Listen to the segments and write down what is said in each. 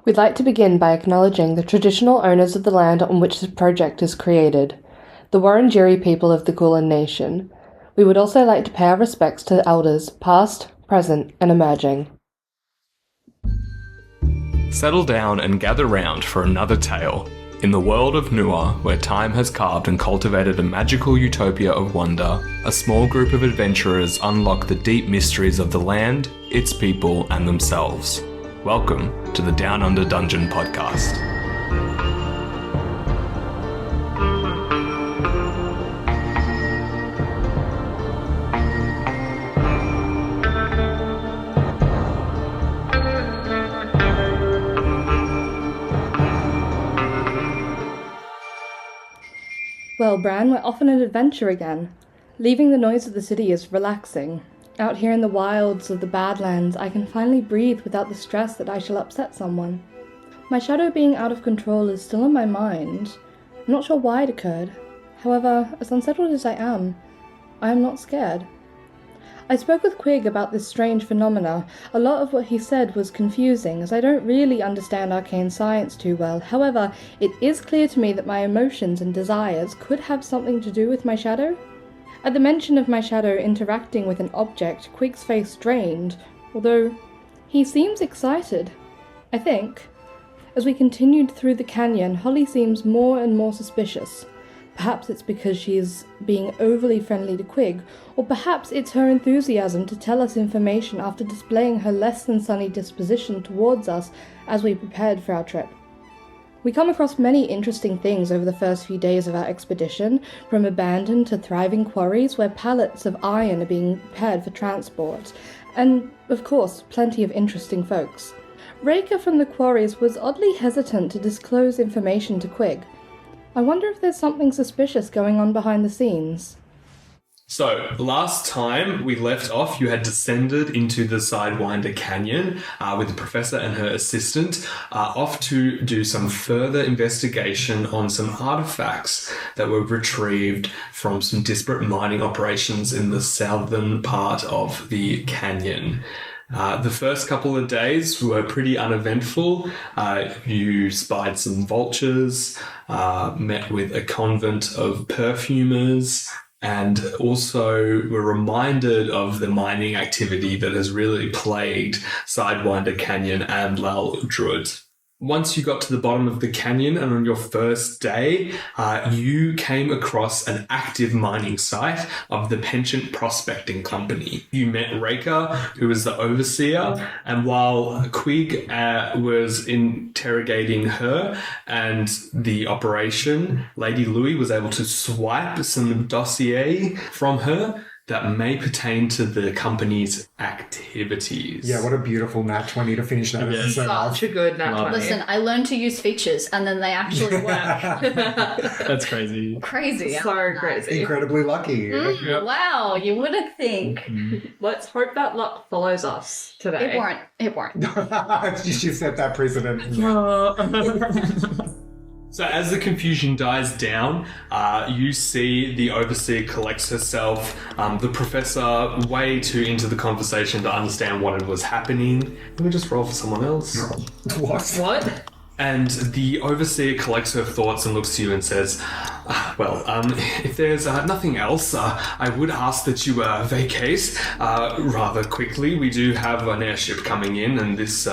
We'd like to begin by acknowledging the traditional owners of the land on which this project is created, the Wurundjeri people of the Kulin Nation. We would also like to pay our respects to the elders, past, present, and emerging. Settle down and gather round for another tale. In the world of Nua, where time has carved and cultivated a magical utopia of wonder, a small group of adventurers unlock the deep mysteries of the land, its people, and themselves. Welcome to the Down Under Dungeon podcast. Well, Bran, we're off on an adventure again. Leaving the noise of the city is relaxing. Out here in the wilds of the Badlands, I can finally breathe without the stress that I shall upset someone. My shadow being out of control is still in my mind. I'm not sure why it occurred. However, as unsettled as I am not scared. I spoke with Qwig about this strange phenomena. A lot of what he said was confusing, as I don't really understand arcane science too well. However, it is clear to me that my emotions and desires could have something to do with my shadow. At the mention of my shadow interacting with an object, Qwig's face strained, although he seems excited. I think. As we continued through the canyon, Holly seems more and more suspicious. Perhaps it's because she is being overly friendly to Qwig, or perhaps it's her enthusiasm to tell us information after displaying her less than sunny disposition towards us as we prepared for our trip. We come across many interesting things over the first few days of our expedition, from abandoned to thriving quarries where pallets of iron are being prepared for transport, and, of course, plenty of interesting folks. Raker from the quarries was oddly hesitant to disclose information to Qwig. I wonder if there's something suspicious going on behind the scenes. So, last time we left off, you had descended into the Sidewinder Canyon with the professor and her assistant, off to do some further investigation on some artifacts that were retrieved from some disparate mining operations in the southern part of the canyon. The first couple of days were pretty uneventful. You spied some vultures, met with a convent of perfumers, and also were reminded of the mining activity that has really plagued Sidewinder Canyon and Druid. Once you got to the bottom of the canyon and on your first day, you came across an active mining site of the Penchant Prospecting Company. You met Raker, who was the overseer, and while Qwig was interrogating her and the operation, Lady Louis was able to swipe some dossier from her that may pertain to the company's activities. Yeah, what a beautiful nat 20 to finish that episode off. Such a good nat 20. Listen, I learned to use features and then they actually work. That's crazy. Crazy. So crazy. Incredibly lucky. Yep. Wow, you wouldn't think. Let's hope that luck follows us today. It won't. You set that precedent. So as the confusion dies down, you see the overseer collects herself, the professor way too into the conversation to understand what was happening. Let me just roll for someone else. What? And the overseer collects her thoughts and looks to you and says, if there's nothing else, I would ask that you vacate rather quickly. We do have an airship coming in, and this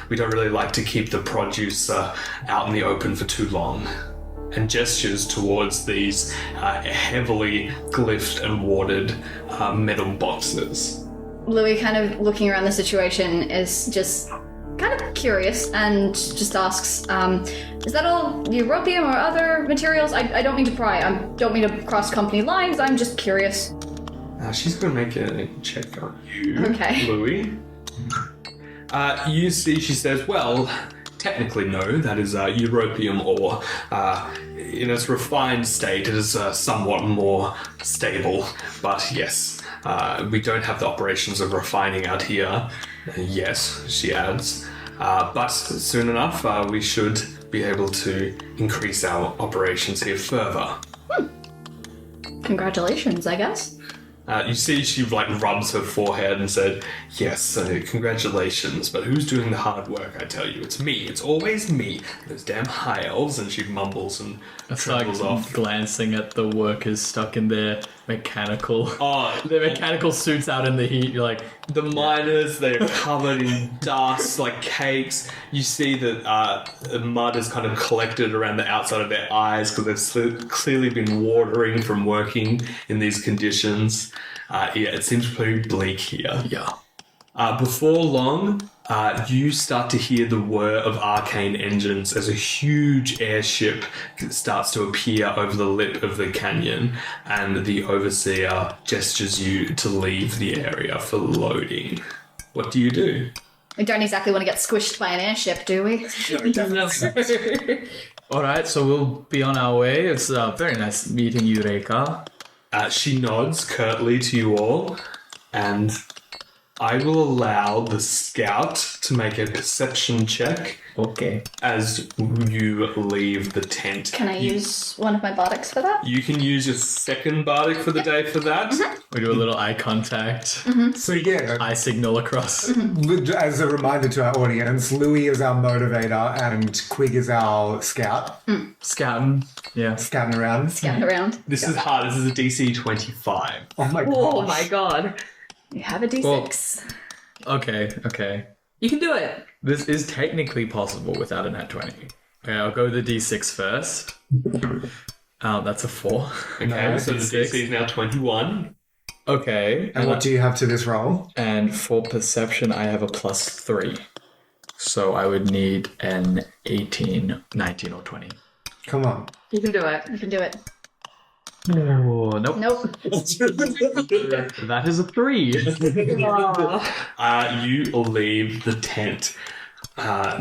we don't really like to keep the produce out in the open for too long. And gestures towards these heavily glyphed and warded metal boxes. Louis, kind of looking around the situation, is just kind of curious and just asks, is that all europium or other materials? I don't mean to pry. I don't mean to cross company lines. I'm just curious. She's going to make a check on you, okay. Louis. You see, she says, well, technically no, that is europium ore. In its refined state, it is somewhat more stable. But yes, we don't have the operations of refining out here. Yes, she adds. But soon enough, we should be able to increase our operations here further. Congratulations, I guess. You see she rubs her forehead and said, yes, congratulations, but who's doing the hard work, I tell you? It's me. It's always me. Those damn high elves. And she mumbles and trembles off. Glancing at the workers stuck in their mechanical suits out in the heat. You're like, the miners, they're covered in dust like cakes. You see that mud is kind of collected around the outside of their eyes because they've clearly been watering from working in these conditions. It seems pretty bleak here. yeah. Before long, you start to hear the whir of arcane engines as a huge airship starts to appear over the lip of the canyon, and the overseer gestures you to leave the area for loading. What do you do? We don't exactly want to get squished by an airship, do we? All right, so we'll be on our way. It's very nice meeting you, Reika. She nods curtly to you all, and I will allow the scout to make a perception check Okay. as you leave the tent. Can I use one of my bardics for that? You can use your second bardic for the day for that. We do a little eye contact. So yeah, Eye signal across. as a reminder to our audience, Louis is our motivator and Qwig is our scout. Scouting. Yeah. Scouting around. Scouting around. This is hard. This is a DC 25. Oh my Oh god. my god. You have a d6. Okay. You can do it. This is technically possible without a nat 20. Okay, I'll go with the d6 first. That's a 4. Okay, so the D6. DC is now 21. Okay. And what do you have to this roll? And for perception, I have a +3. So I would need an 18, 19, or 20. Come on. You can do it. You can do it. Oh, nope. Nope. That is a 3. You leave the tent.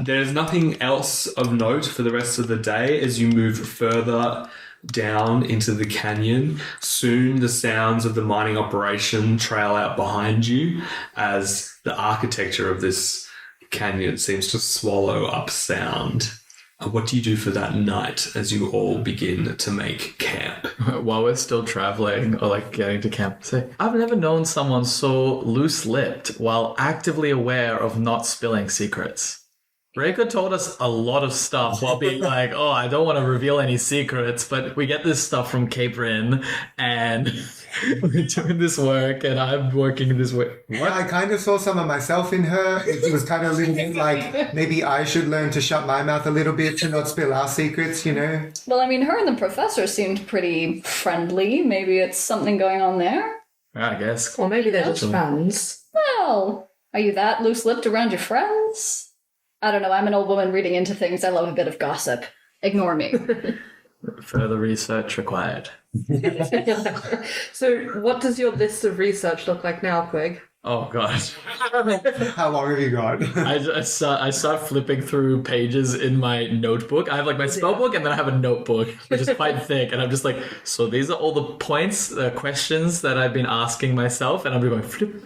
There's nothing else of note for the rest of the day as you move further down into the canyon. Soon the sounds of the mining operation trail out behind you as the architecture of this canyon seems to swallow up sound. What do you do for that night as you all begin to make camp? While we're still traveling or getting to camp, say, I've never known someone so loose-lipped while actively aware of not spilling secrets. Reika told us a lot of stuff while being like, oh, I don't want to reveal any secrets, but we get this stuff from Cape Rin, and we're doing this work, and I'm working this way. Yeah, I kind of saw some of myself in her. It was kind of a little bit like maybe I should learn to shut my mouth a little bit to not spill our secrets, you know? Well, I mean, her and the professor seemed pretty friendly. Maybe it's something going on there. I guess. Or maybe they're just friends. Well, are you that loose-lipped around your friends? I don't know. I'm an old woman reading into things. I love a bit of gossip. Ignore me. Further research required. So, what does your list of research look like now, Qwig? Oh, God. How long have you got? I start flipping through pages in my notebook. I have my spell book, and then I have a notebook, which is quite thick. And I'm just so these are all the points, questions that I've been asking myself. And I'm going flip.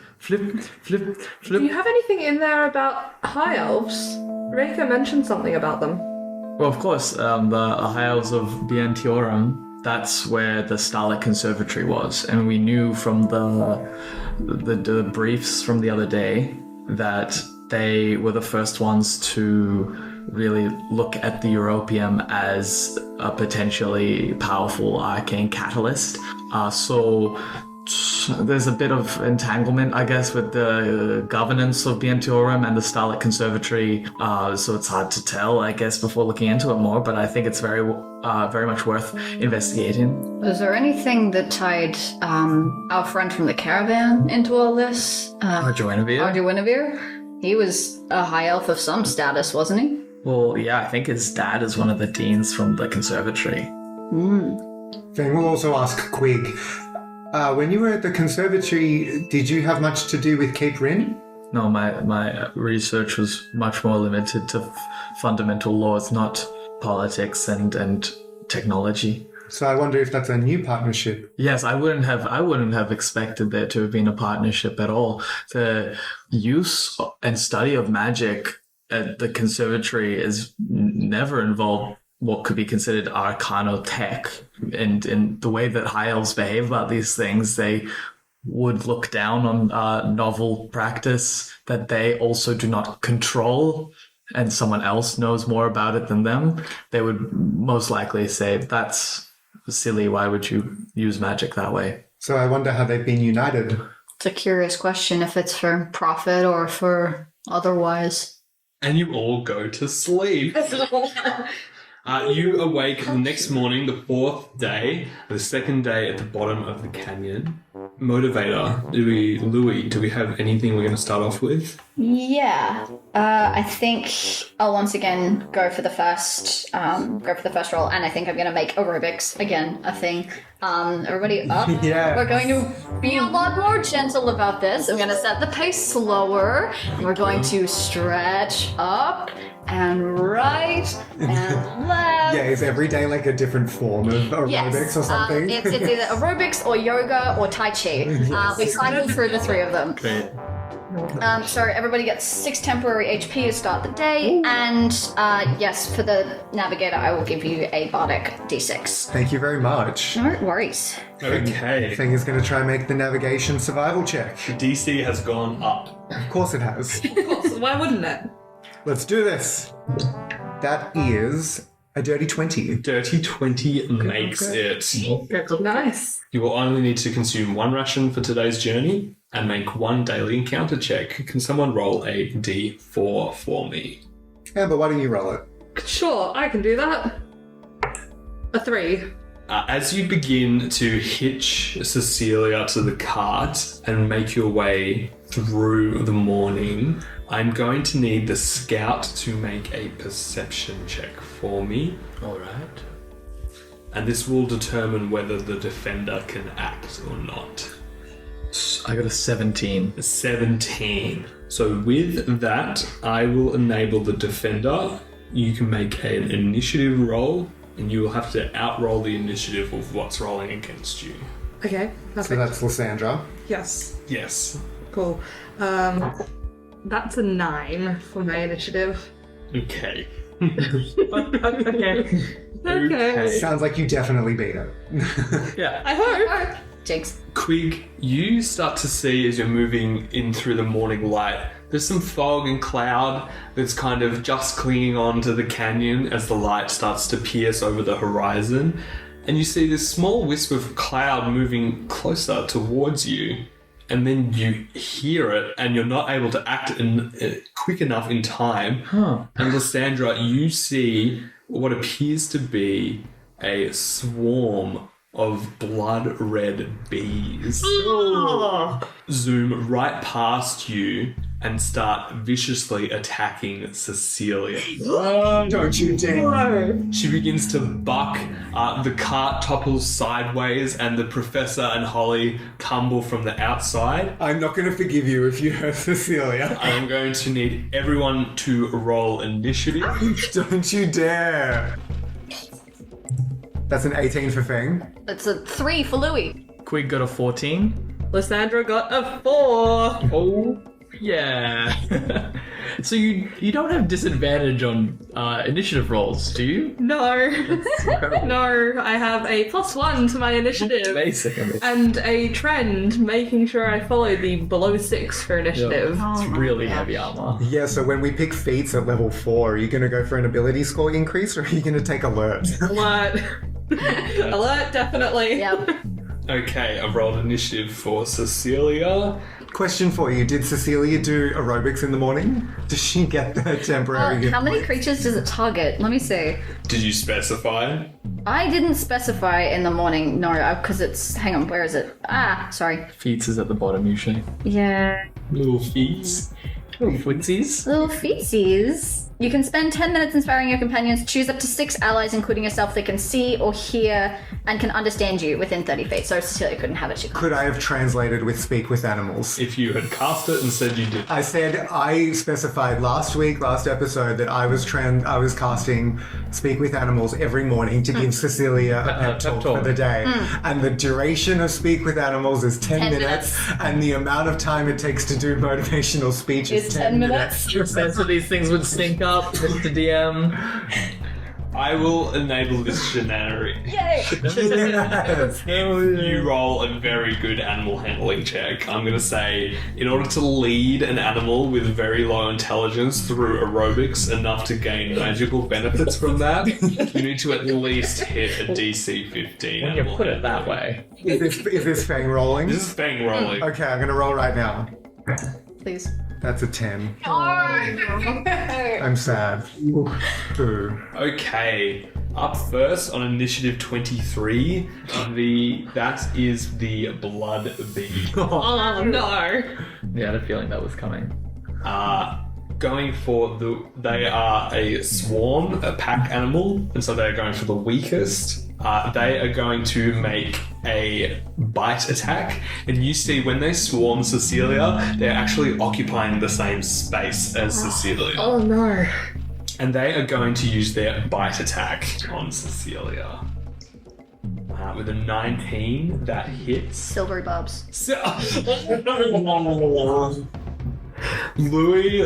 Do you have anything in there about high elves? Reika mentioned something about them. Well, of course, the High Elves of Bientiorum, that's where the Starlight Conservatory was. And we knew from the briefs from the other day that they were the first ones to really look at the Europium as a potentially powerful arcane catalyst. So there's a bit of entanglement, I guess, with the governance of Bientiorum and the Starlight Conservatory. So it's hard to tell, I guess, before looking into it more. But I think it's very much worth investigating. Was there anything that tied our friend from the caravan into all this? Arduinavir? He was a high elf of some status, wasn't he? Well, yeah, I think his dad is one of the deans from the conservatory. Feng will also ask Qwig, when you were at the conservatory, did you have much to do with Cape Rin? No, my research was much more limited to fundamental laws, not politics and technology. So I wonder if that's a new partnership. Yes, I wouldn't have expected there to have been a partnership at all. The use and study of magic at the conservatory is never involved what could be considered arcanotech, and in the way that high elves behave about these things, they would look down on novel practice that they also do not control, and someone else knows more about it than them, they would most likely say, that's silly, why would you use magic that way? So I wonder how they've been united. It's a curious question if it's for profit or for otherwise. And you all go to sleep. You awake the next morning, the 4th day, the 2nd day at the bottom of the canyon. Motivator, Louis, do we have anything we're going to start off with? Yeah, I think I'll once again go for the first roll, and I think I'm going to make aerobics again a thing. Everybody up. Yeah. We're going to be a lot more gentle about this. I'm going to set the pace slower, and we're going to stretch up and right and left. Yeah, is every day like a different form of aerobics or something? It's either aerobics or yoga or Tai Chi. We cycle through the 3 of them. Great. So everybody gets 6 temporary HP to start the day, and yes, for the navigator, I will give you a bardic d6. Thank you very much. No worries. Okay. Feng is going to try and make the navigation survival check. DC has gone up. Of course it has. Of course, why wouldn't it? Let's do this. That is a dirty 20. Dirty 20 makes it. Nice. You will only need to consume 1 ration for today's journey and make 1 daily encounter check. Can someone roll a d4 for me? Amber, why don't you roll it? Sure, I can do that. A 3. As you begin to hitch Cecilia to the cart and make your way through the morning, I'm going to need the scout to make a perception check for me. All right. And this will determine whether the defender can act or not. I got a 17. 17. So with that, I will enable the defender. You can make an initiative roll, and you will have to outroll the initiative of what's rolling against you. Okay, perfect. So that's Lysandra. Yes, Yes. cool. That's a 9 for my initiative. Okay. Okay. Sounds like you definitely beat it. Yeah. I hope. Jinx. Qwig, you start to see as you're moving in through the morning light, there's some fog and cloud that's kind of just clinging on to the canyon as the light starts to pierce over the horizon. And you see this small wisp of cloud moving closer towards you. And then you hear it and you're not able to act quick enough in time. And Lysandra, you see what appears to be a swarm of blood red bees zoom right past you and start viciously attacking Cecilia. Don't you dare. She begins to buck, the cart topples sideways and the professor and Holly tumble from the outside. I'm not going to forgive you if you hurt Cecilia. I'm going to need everyone to roll initiative. Don't you dare. That's an 18 for Feng. That's a 3 for Louis. Qwig got a 14. Lysandra got a 4. Oh, yeah. So you don't have disadvantage on initiative rolls, do you? No. Incredible. No, I have a +1 to my initiative. Amazing. And a trend, making sure I follow the below 6 for initiative. It's really heavy armor. Yeah, so when we pick feats at level 4, are you going to go for an ability score increase or are you going to take alert? Alert. Alert, definitely. Yep. Okay, I've rolled initiative for Cecilia. Question for you, did Cecilia do aerobics in the morning? Does she get the temporary... How many creatures does it target? Let me see. Did you specify? I didn't specify in the morning, no, because it's... Hang on, where is it? Ah, sorry. Feats is at the bottom usually. Yeah. Little feats. Little footsies. Little feetsies. You can spend 10 minutes inspiring your companions. Choose up to 6 allies, including yourself, that can see or hear and can understand you within 30 feet. So Cecilia couldn't have it. She can't. Could I have translated with speak with animals? If you had cast it and said you did. I said I specified last episode, that I was casting Speak with Animals every morning to give Cecilia a pep talk for the day. And the duration of Speak with Animals is 10 minutes, and the amount of time it takes to do motivational speech is 10 minutes. Makes sense that these things would sync up, Mr. DM. I will enable this shenanigans. Yay! If you roll a very good animal handling check, I'm going to say, in order to lead an animal with very low intelligence through aerobics enough to gain magical benefits from that, you need to at least hit a DC 15. When you put it that way. Is this Feng rolling? This is Feng rolling. Okay, I'm gonna roll right now. Please. That's a 10. I'm sad. Ooh. Okay, up first on initiative 23, that is the blood bee. Oh no. Yeah, I had a feeling that was coming. Going for they are a swarm, a pack animal, and so they're going for the weakest. They are going to make a bite attack, and you see when they swarm Cecilia, they're actually occupying the same space as Cecilia. Oh no. And they are going to use their bite attack on Cecilia. With a 19, that hits. Silvery bobs. Louis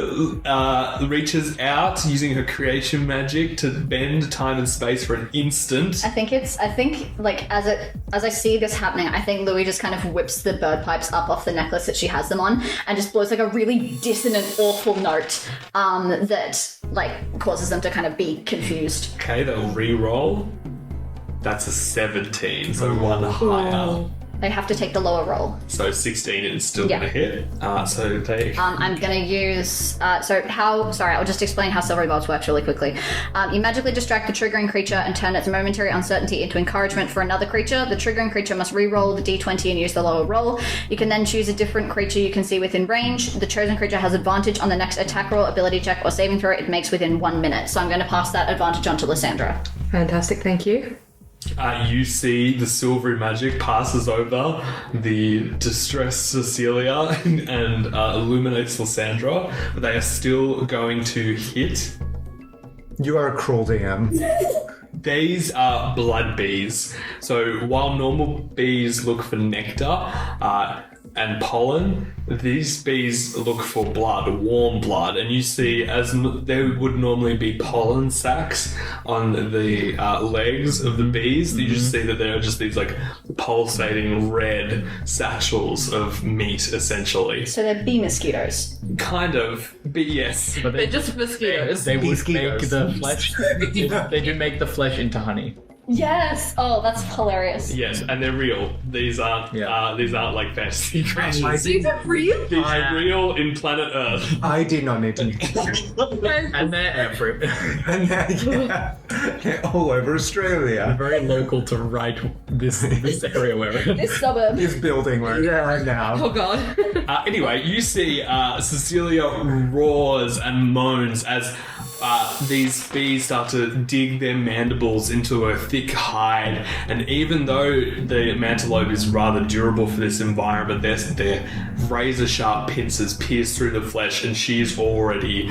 reaches out using her creation magic to bend time and space for an instant. I think like as I see this happening, I think Louis just kind of whips the bird pipes up off the necklace that she has them on and just blows like a really dissonant, awful note that like causes them to kind of be confused. Okay, they'll re-roll. That's a 17, so one higher. They have to take the lower roll. So 16 is still going to hit. So they... I'm going to use... I'll just explain how silvery bobs works really quickly. You magically distract the triggering creature and turn its momentary uncertainty into encouragement for another creature. The triggering creature must re-roll the d20 and use the lower roll. You can then choose a different creature you can see within range. The chosen creature has advantage on the next attack roll, ability check, or saving throw it makes within 1 minute. So I'm going to pass that advantage on to Lysandra. Fantastic, thank you. You see the silvery magic passes over the distressed Cecilia and illuminates Lysandra, but they are still going to hit. You are a cruel DM. These are blood bees. So while normal bees look for nectar and pollen, these bees look for blood, warm blood, and you see as there would normally be pollen sacs on the legs of the bees, you just see that there are just these like pulsating red satchels of meat, essentially. So they're bee mosquitoes. Kind of, but yes. But They're just mosquitoes. They would Mosquitoes. make the flesh. They do make the flesh into honey. Yes! Oh, that's hilarious. Yes, and they're real. These aren't like fantasy creatures. These are real? These are real in planet Earth. I did not need to know. And they're everywhere. And they're all over Australia. Very local to right this area where we're in. This suburb. This building we're in right now. Oh god. Anyway, you see Cecilia roars and moans as these bees start to dig their mandibles into her thick hide, and even though the mantilope is rather durable for this environment, their razor sharp pincers pierce through the flesh, and she's already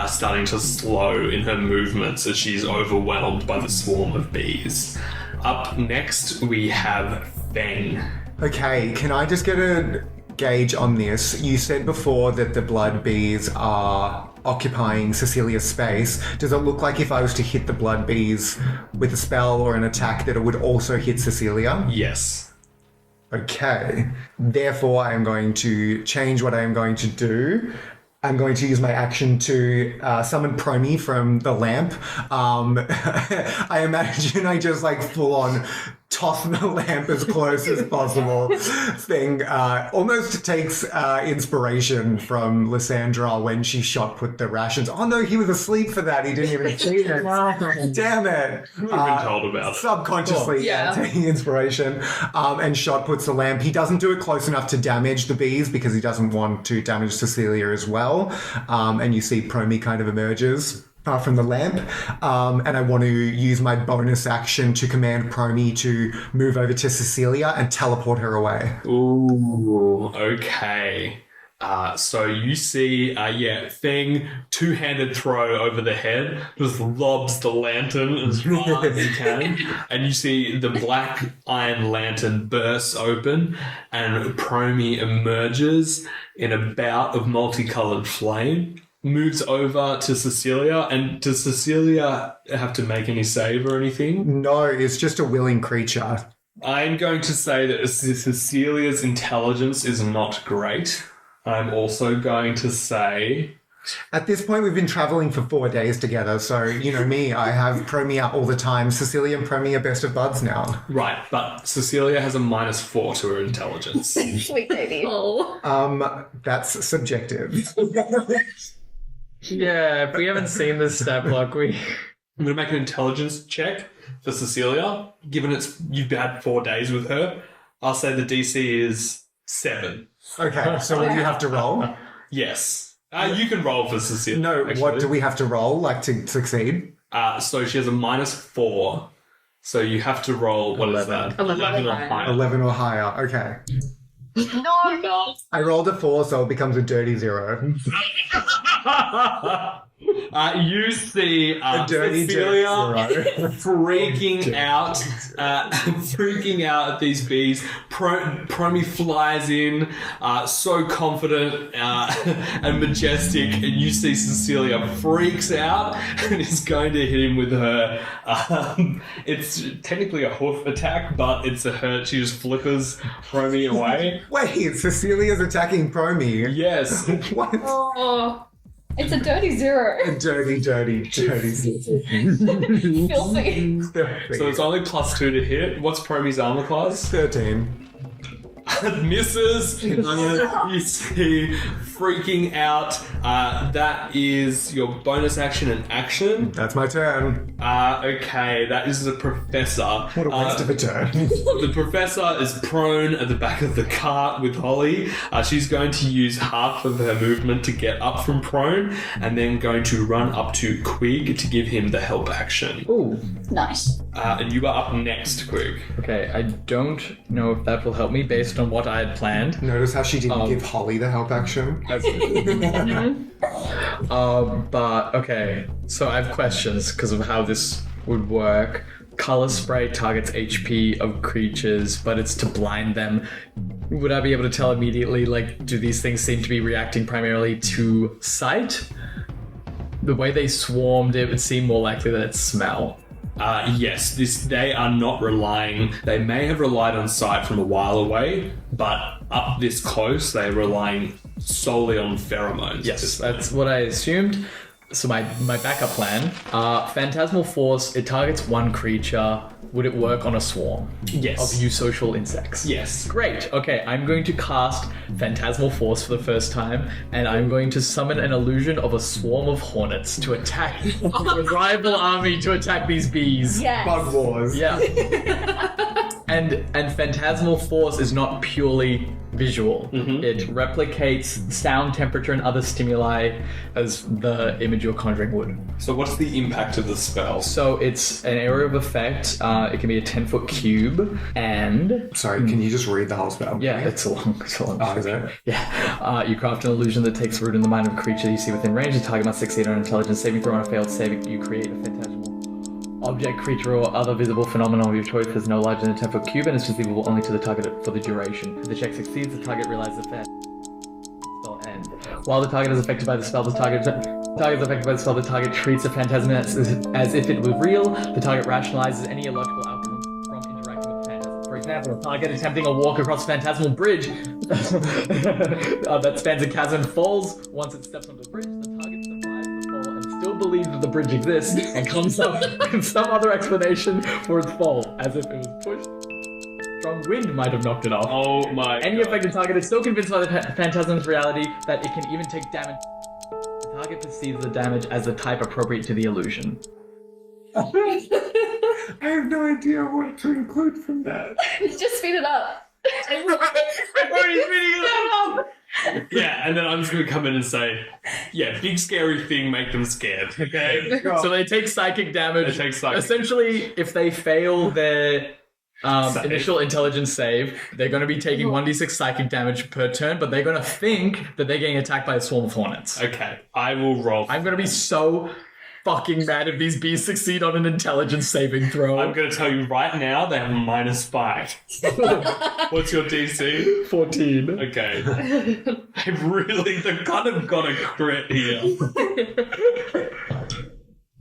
starting to slow in her movements as she's overwhelmed by the swarm of bees. Up next we have Feng. Okay, can I just get a gauge on this? You said before that the blood bees are occupying Cecilia's space. Does it look like if I was to hit the blood bees with a spell or an attack that it would also hit Cecilia? Yes. Okay. Therefore, I am going to change what I am going to do. I'm going to use my action to summon Promi from the lamp. I imagine I just like full on toss the lamp as close as possible. Thing almost takes inspiration from Lysandra when she shot put the rations. Oh no, he was asleep for that. He didn't even see it. Damn it. We've been told about it. Subconsciously taking inspiration. And shot puts the lamp. He doesn't do it close enough to damage the bees because he doesn't want to damage Cecilia as well. And you see Promi kind of emerges from the lamp, and I want to use my bonus action to command Promi to move over to Cecilia and teleport her away. Ooh, okay. So you see, Feng, two-handed throw over the head, just lobs the lantern as far as he can, and you see the black iron lantern bursts open, and Promi emerges in a bout of multicolored flame. moves over to Cecilia. And does Cecilia have to make any save or anything? No, it's just a willing creature. I'm going to say that Cecilia's intelligence is not great. I'm also going to say... At this point, we've been traveling for 4 days together, so, you know me, I have Promi out all the time. Cecilia and Promi are best of buds now. Right, but Cecilia has a -4 to her intelligence. Sweet baby. That's subjective. Yeah, if we haven't seen this stat block, I'm going to make an intelligence check for Cecilia. Given you've had 4 days with her, I'll say the DC is 7. Okay, so what do you have to roll? Yes. You can roll for Cecilia. No, actually. what do we have to roll, like, to succeed? So she has a -4. So you have to roll, what is that? 11 or higher. 11 or higher, okay. No. I rolled a 4, so it becomes a dirty 0. You see dirty Cecilia zero. freaking out at these bees. Promi flies in, so confident and majestic, and you see Cecilia freaks out and is going to hit him with her. It's technically a hoof attack, but it's a hurt. She just flickers Promi away. Wait, Cecilia's attacking Promi. Yes. What? Oh. It's a dirty 0. A dirty. Filthy. So it's only +2 to hit. What's Promi's armor class? 13. Misses. You see freaking out. That is your bonus action and action. That's my turn. Okay, that is the professor. What a waste of a turn. The professor is prone at the back of the cart with Holly. She's going to use half of her movement to get up from prone, and then going to run up to Qwig to give him the help action. Ooh. Nice. And you are up next, Qwig. Okay, I don't know if that will help me based on what I had planned. Notice how she didn't give Holly the help action? But okay, so I have questions because of how this would work. Color spray targets HP of creatures, but it's to blind them. Would I be able to tell immediately, like, do these things seem to be reacting primarily to sight? The way they swarmed, it would seem more likely that it's smell. Yes, they are not relying. They may have relied on sight from a while away, but up this close, they're relying solely on pheromones. Yes, that's what I assumed. So my backup plan, Phantasmal Force, it targets one creature. Would it work on a swarm Yes. of eusocial insects? Yes. Great. Okay, I'm going to cast Phantasmal Force for the first time, and I'm going to summon an illusion of a swarm of hornets to attack a rival army to attack these bees. Yes. Bug Wars. Yeah. And Phantasmal Force is not purely visual. It replicates sound, temperature, and other stimuli as the image you're conjuring would. So what's the impact of the spell? So it's an area of effect. It can be a 10-foot cube, and Sorry, can you just read the whole spell? yeah, it's a long. Oh, is it? Yeah. You craft an illusion that takes root in the mind of a creature you see within range. The target must succeed on an intelligence saving throw. On a failed save, you create a phantasmal object, creature, or other visible phenomenon of your choice that's no larger than a 10-foot cube and is visible only to the target for the duration. If the check succeeds, the target realizes the spell end. While the target is affected by the spell, the target treats the phantasm as if it were real. The target rationalizes any illogical outcome from interacting with the phantasm. For example, a target attempting a walk across a phantasmal bridge that spans a chasm falls. Once it steps onto the bridge, the target survives the fall and still believes that the bridge exists and comes up with some other explanation for its fall, as if it was pushed. Strong wind might have knocked it off. Oh my Any God. affected target is so convinced by the phantasm's reality that it can even take damage. The target perceives the damage as the type appropriate to the illusion. I have no idea what to include from that. Just speed it up. Yeah, and then I'm just going to come in and say, yeah, big scary thing, make them scared, okay? So they take psychic damage. They take psychic. Essentially, if they fail their Save. initial intelligence save, they're going to be taking 1d6 psychic damage per turn, but they're going to think that they're getting attacked by a swarm of hornets. Okay, I will roll. I'm going to be so fucking mad if these bees succeed on an intelligence saving throw. I'm going to tell you right now, they have -5. What's your DC? 14. Okay. They've kind of got a crit here.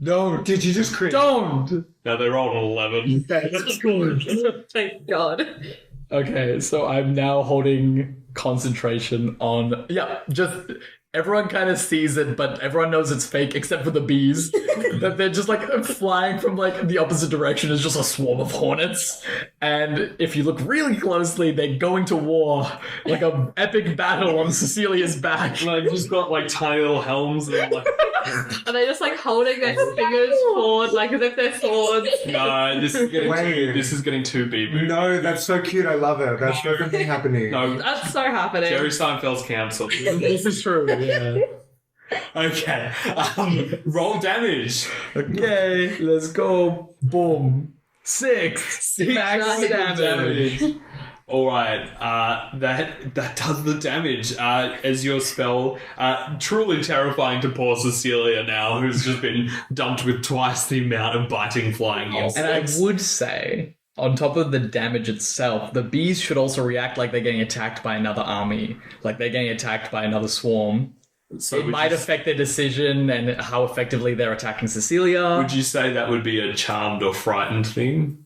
No, did you just crit? Don't! No, they rolled an 11. That's good. Thank God. Okay, so I'm now holding concentration on... Yeah, just... Everyone kind of sees it, but everyone knows it's fake except for the bees. That they're just like flying from like the opposite direction is just a swarm of hornets. And if you look really closely, they're going to war, like a epic battle on Cecilia's back. And they've just got like tiny little helms and like... Are they just like holding their fingers forward like as if they're swords? No, this is getting too bee-boo. No, that's so cute. I love it. That's definitely happening. No, That's so happening. Jerry Seinfeld's cancelled. This is true, yeah. Okay, roll damage. Okay, let's go. Boom. 6 max damage. All right, that does the damage. As your spell, truly terrifying to poor Cecilia now, who's just been dumped with twice the amount of biting flying insects. And I would say, on top of the damage itself, the bees should also react like they're getting attacked by another army, like they're getting attacked by another swarm. So It might affect their decision and how effectively they're attacking Cecilia. Would you say that would be a charmed or frightened thing?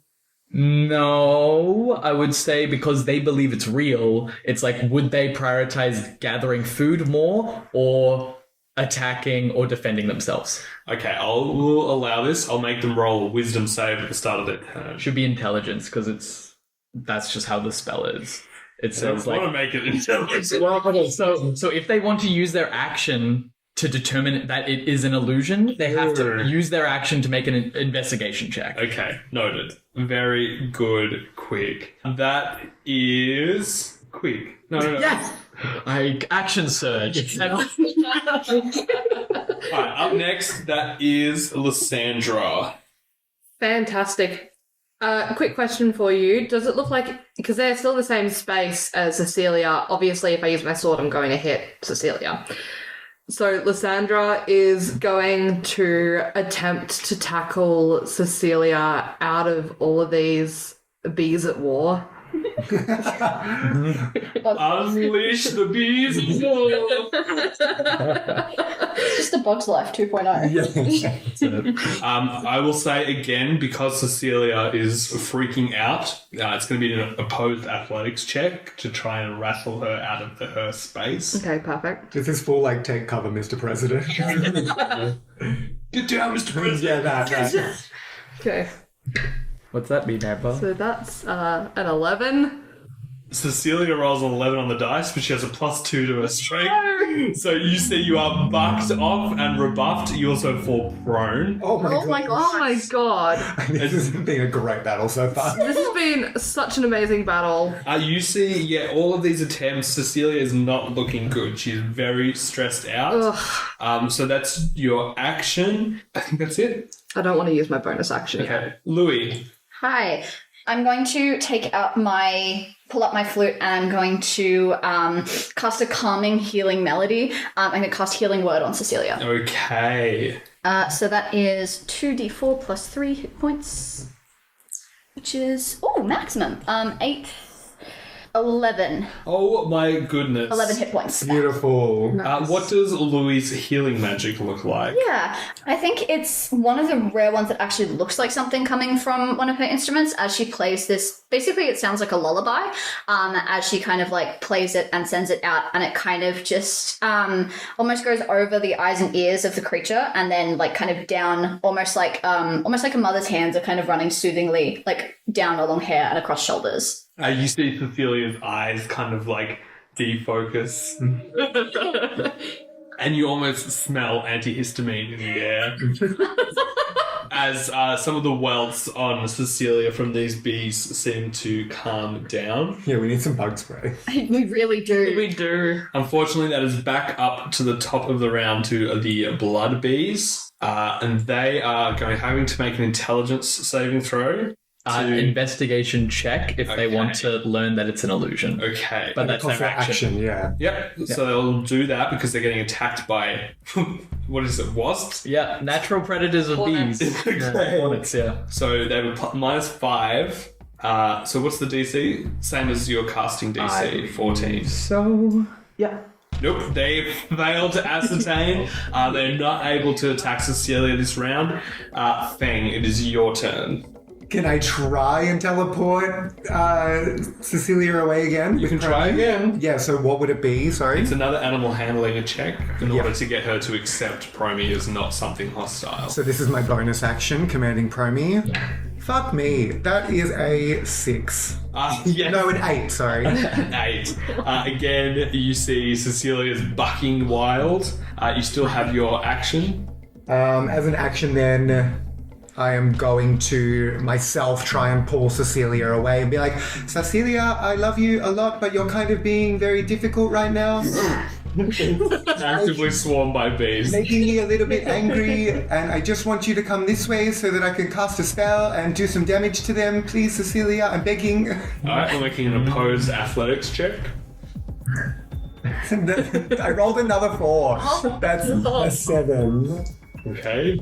No, I would say because they believe it's real, it's like, would they prioritize gathering food more or attacking or defending themselves? Okay, we'll allow this. I'll make them roll a wisdom save at the start of their turn. Should be intelligence because that's just how the spell is. It I says want to like, make it intelligence. so if they want to use their action to determine that it is an illusion, they have to use their action to make an investigation check. Okay, noted. Very good, Qwig. That is Qwig. No. Yes! Action surge. Alright, up next, that is Lysandra. Fantastic. Quick question for you. Does it look like, because they're still the same space as Cecilia, obviously if I use my sword I'm going to hit Cecilia. So Lysandra is going to attempt to tackle Cecilia out of all of these bees at war. Unleash the bees of war. It's just a Bug's Life 2.0. I will say again, because Cecilia is freaking out, it's going to be an opposed athletics check to try and rattle her out of her space. Okay, perfect. This is full, like, take cover, Mr. President. Get down, Mr. President. Yeah, that. Okay, What's that mean, Amber? so that's an 11. Cecilia rolls an 11 on the dice, but she has a +2 to her strength. So you see you are bucked off and rebuffed. You also fall prone. Oh my Oh my god. Oh my god. This has been a great battle so far. This has been such an amazing battle. You see, all of these attempts, Cecilia is not looking good. She's very stressed out. So that's your action. I think that's it. I don't want to use my bonus action yet. Okay. Louis. Hi. I'm going to pull up my flute and I'm going to cast a calming healing melody. I'm going to cast Healing Word on Cecilia. Okay. So that is 2d4 plus 3 hit points, which is, maximum. 8, 11. Oh my goodness. 11 hit points. Beautiful. What does Louis' healing magic look like? Yeah, I think it's one of the rare ones that actually looks like something coming from one of her instruments as she plays this. Basically, it sounds like a lullaby as she kind of like plays it and sends it out, and it kind of just almost goes over the eyes and ears of the creature and then like kind of down, almost like a mother's hands are kind of running soothingly like down along hair and across shoulders. You see Cecilia's eyes kind of like defocus. And you almost smell antihistamine in the air. As some of the welts on Cecilia from these bees seem to calm down. Yeah, we need some bug spray. We really do. We do. Unfortunately, that is back up to the top of the round to the blood bees. And they are having to make an intelligence saving throw. Investigation check if they want to learn that it's an illusion. Okay. But that's their action. Yeah. Yep. So they'll do that because they're getting attacked by, what is it, wasps? Yeah, natural predators of bees. Okay. Hornets, yeah. So they were -5. So what's the DC? Same as your casting DC, 14. So, yeah. Nope, they failed to ascertain. They're not able to attack Cecilia this round. Feng, it is your turn. Can I try and teleport Cecilia away again? You can try again. Yeah, so what would it be? Sorry? It's another animal handling a check in order to get her to accept Promi as not something hostile. So this is my bonus action, commanding Promi. Fuck me. That is a 6. Yes. No, an 8, sorry. 8. Again, you see Cecilia's bucking wild. You still have your action. As an action then, I am going to myself try and pull Cecilia away and be like, Cecilia, I love you a lot, but you're kind of being very difficult right now. Actively swarmed by bees. Making me a little bit angry, and I just want you to come this way so that I can cast a spell and do some damage to them. Please, Cecilia, I'm begging. Alright, we're making an opposed athletics check. I rolled another 4. That's a 7. Okay.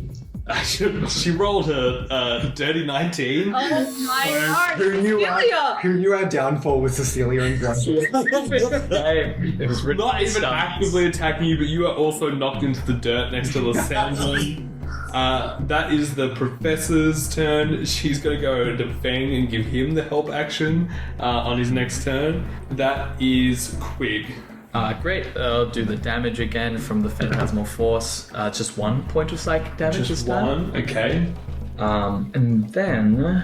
She rolled a dirty 19. Oh my god, Who knew our downfall was Cecilia and Grunty? It was Not even actively attacking you, but you are also knocked into the dirt next to Lysandra. That is the professor's turn. She's going to go to Feng and give him the help action on his next turn. That is Qwig. Great. I'll do the damage again from the phantasmal force. Just 1 point of psychic damage. Just one, okay. And then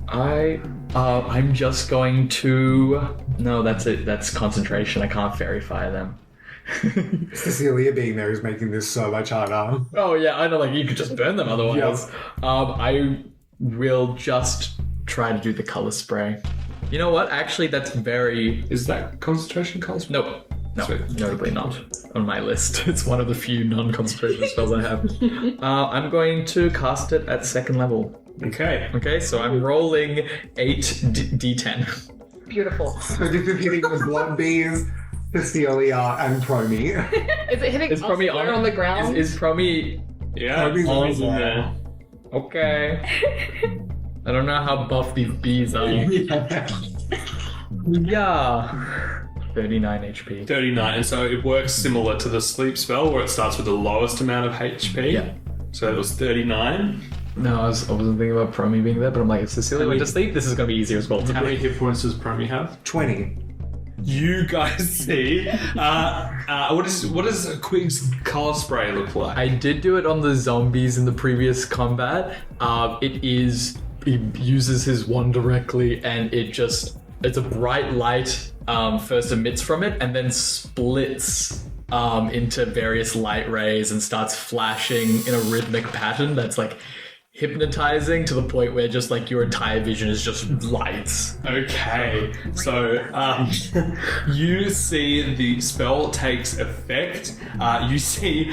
I'm just going to. No, that's it. That's concentration. I can't fairy fire them. Cecilia being there is making this so much harder. Oh yeah, I know. Like you could just burn them otherwise. I will just try to do the color spray. You know what? Actually, that's very... Is that concentration cost? Nope. No, Sweet. notably not on my list. It's one of the few non-concentration spells I have. I'm going to cast it at 2nd level. Okay. Okay, so I'm rolling 8 d10. Beautiful. So this is hitting the blood bees, Cecilia, and Promi. Is it hitting Is us Promi where on the ground? Is Promi... Yeah, Promi's on always there. there. Okay. I don't know how buff these bees are. Yeah. 39 HP. 39, and so it works similar to the sleep spell where it starts with the lowest amount of HP. Yeah. So it was 39. No, I wasn't thinking about Promi being there, but I'm like, if Cecilia went to sleep, this is going to be easier as well. How many hit points does Promi have? 20. You guys see. What does Qwig's color spray look like? I did do it on the zombies in the previous combat. He uses his wand directly, and it's a bright light first emits from it, and then splits into various light rays and starts flashing in a rhythmic pattern that's like hypnotizing to the point where just like your entire vision is just lights. Okay, so you see the spell takes effect. You see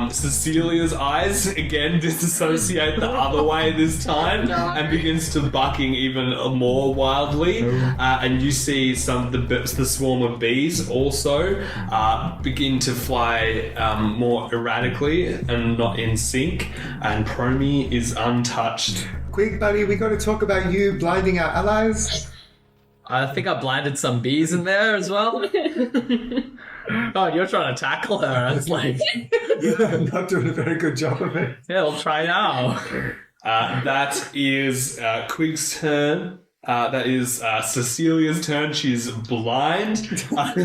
Cecilia's eyes again disassociate the other way this time and begins to bucking even more wildly. And you see some of the swarm of bees also begin to fly more erratically and not in sync. And Promi is untouched. Quick, buddy, we got to talk about you blinding our allies. I think I blinded some bees in there as well. Oh, you're trying to tackle her. It's like, I'm not doing a very good job of it. yeah, we'll try now. That is Qwig's turn. That is Cecilia's turn. She's blind,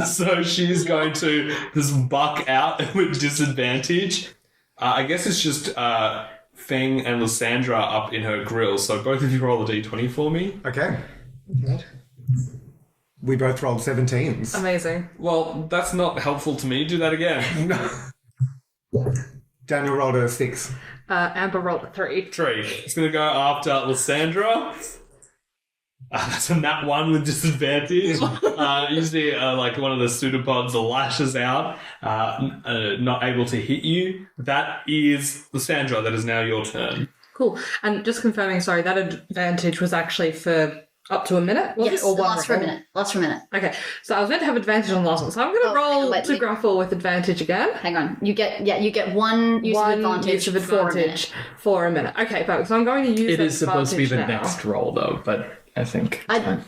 so she's going to just buck out with disadvantage. I guess it's just Feng and Lysandra up in her grill, so both of you roll a d20 for me. Okay. We both rolled 17s. Amazing. Well, that's not helpful to me. Do that again. Daniel rolled a 6. Amber rolled a 3. 3. It's going to go after Lysandra. That's a nat 1 with disadvantage. You see like one of the pseudopods lashes out, not able to hit you. That is Lysandra. That is now your turn. Cool. And just confirming, sorry, that advantage was actually for up to a minute? Was Yes, it? Or one lasts for a roll? minute. Lasts for a minute. Okay, so I was meant to have advantage on the last one, so I'm going to roll wait, to wait. grapple with advantage again. Hang on. You get one use One of advantage, use of for a minute. advantage for a minute. Okay, folks, so I'm going to use It is supposed to be the advantage now. next roll, though, but I think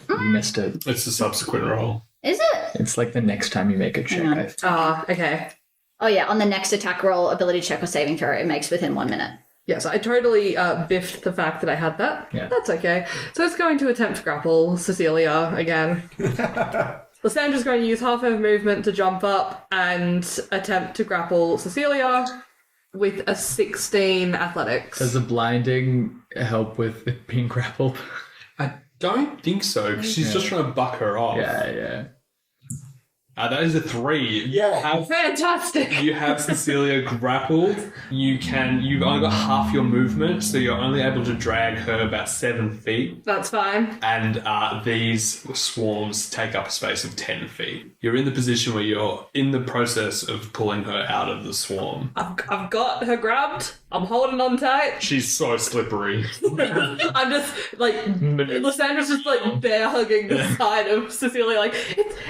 you missed it. It's the subsequent roll. Is it? It's like the next time you make a check. Hang on. I think. Ah, okay. Oh yeah, on the next attack roll, ability check or saving throw, it makes within 1 minute. Yes, I totally biffed the fact that I had that. Yeah. That's okay. So it's going to attempt to grapple Cecilia again. Lysandra's going to use half her movement to jump up and attempt to grapple Cecilia with a 16 athletics. Does the blinding help with it being grappled? I don't think so, because she's just trying to buck her off. Yeah. That is a 3. Yeah. Fantastic! You have Cecilia grappled. You've only got half your movement, so you're only able to drag her about 7 feet. That's fine. And these swarms take up a space of 10 feet. You're in the position where you're in the process of pulling her out of the swarm. I've got her grabbed. I'm holding on tight. She's so slippery. I'm just like Lysandra's just like bear hugging the side of Cecilia, like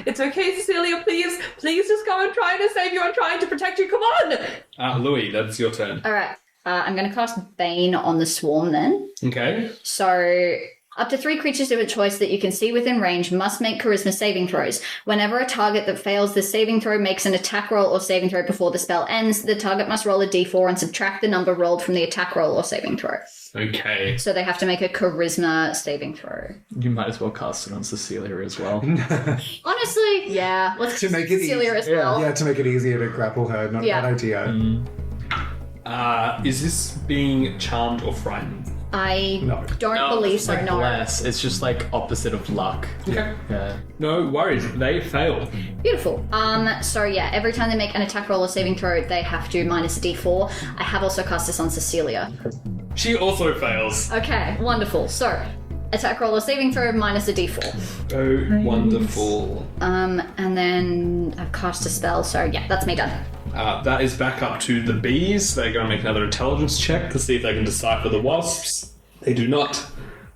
it's okay, Cecilia. Please just go and trying to save you. I'm trying to protect you. Come on. Louis, that's your turn. All right. I'm going to cast Bane on the swarm then. Okay. So, up to 3 creatures of a choice that you can see within range must make charisma saving throws. Whenever a target that fails this saving throw makes an attack roll or saving throw before the spell ends, the target must roll a d4 and subtract the number rolled from the attack roll or saving throw. Okay. So they have to make a charisma saving throw. You might as well cast it on Cecilia as well. Honestly, yeah. Let's To make it Cecilia as well. Yeah, to make it easier to grapple her. Not Yeah. a bad idea. Is this being charmed or frightened? I No. don't believe It's so, like no. less. It's just like opposite of luck. Okay. Yeah. No worries. They fail. Beautiful. So yeah, every time they make an attack roll or saving throw, they have to minus a d4. I have also cast this on Cecilia. She also fails. Okay, wonderful. So, attack roll or saving throw minus a d4. Oh, wonderful. And then I've cast a spell, so yeah, that's me done. That is back up to the bees. They're going to make another intelligence check to see if they can decipher the wasps. They do not.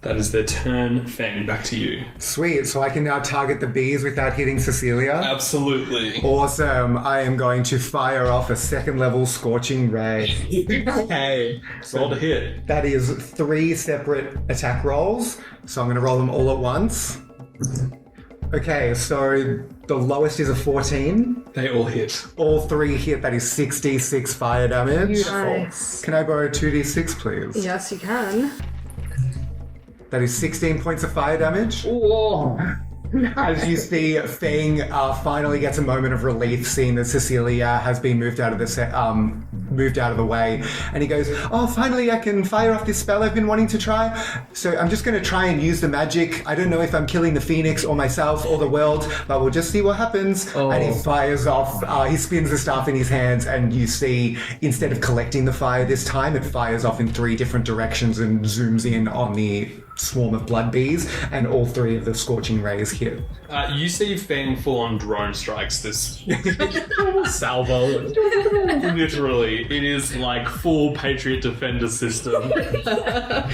That is their turn. Feng, back to you. Sweet. So I can now target the bees without hitting Cecilia. Absolutely. Awesome. I am going to fire off a 2nd level Scorching Ray. Hey, roll to hit. That is 3 separate attack rolls. So I'm going to roll them all at once. Okay, so the lowest is a 14. They all hit. All 3 hit. That is 6d6 fire damage. Nice. Can I borrow 2d6, please? Yes, you can. That is 16 points of fire damage. Whoa. As you see, Feng finally gets a moment of relief, seeing that Cecilia has been moved out of the way, and he goes, "Oh, finally, I can fire off this spell I've been wanting to try. So I'm just going to try and use the magic. I don't know if I'm killing the phoenix or myself or the world, but we'll just see what happens." And he fires off. He spins the staff in his hands, and you see, instead of collecting the fire this time, it fires off in 3 different directions and zooms in on the swarm of blood bees, and all 3 of the scorching rays hit. You see Feng full-on drone strikes this Salvo. Literally, it is like full Patriot Defender system.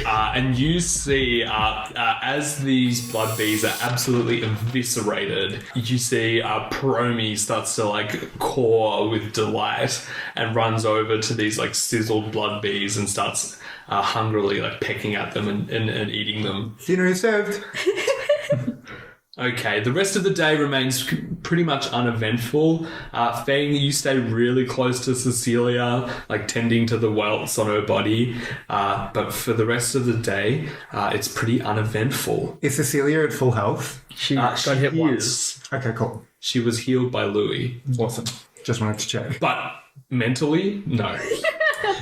And you see, as these blood bees are absolutely eviscerated, you see Promi starts to like caw with delight and runs over to these like sizzled blood bees and starts hungrily like pecking at them and eating them. Dinner is served. Okay, the rest of the day remains pretty much uneventful. Feng, you stay really close to Cecilia, like tending to the welts on her body. But for the rest of the day, it's pretty uneventful. Is Cecilia at full health? She got hit once. Okay, cool. She was healed by Louis. Awesome. Just wanted to check. But mentally, no.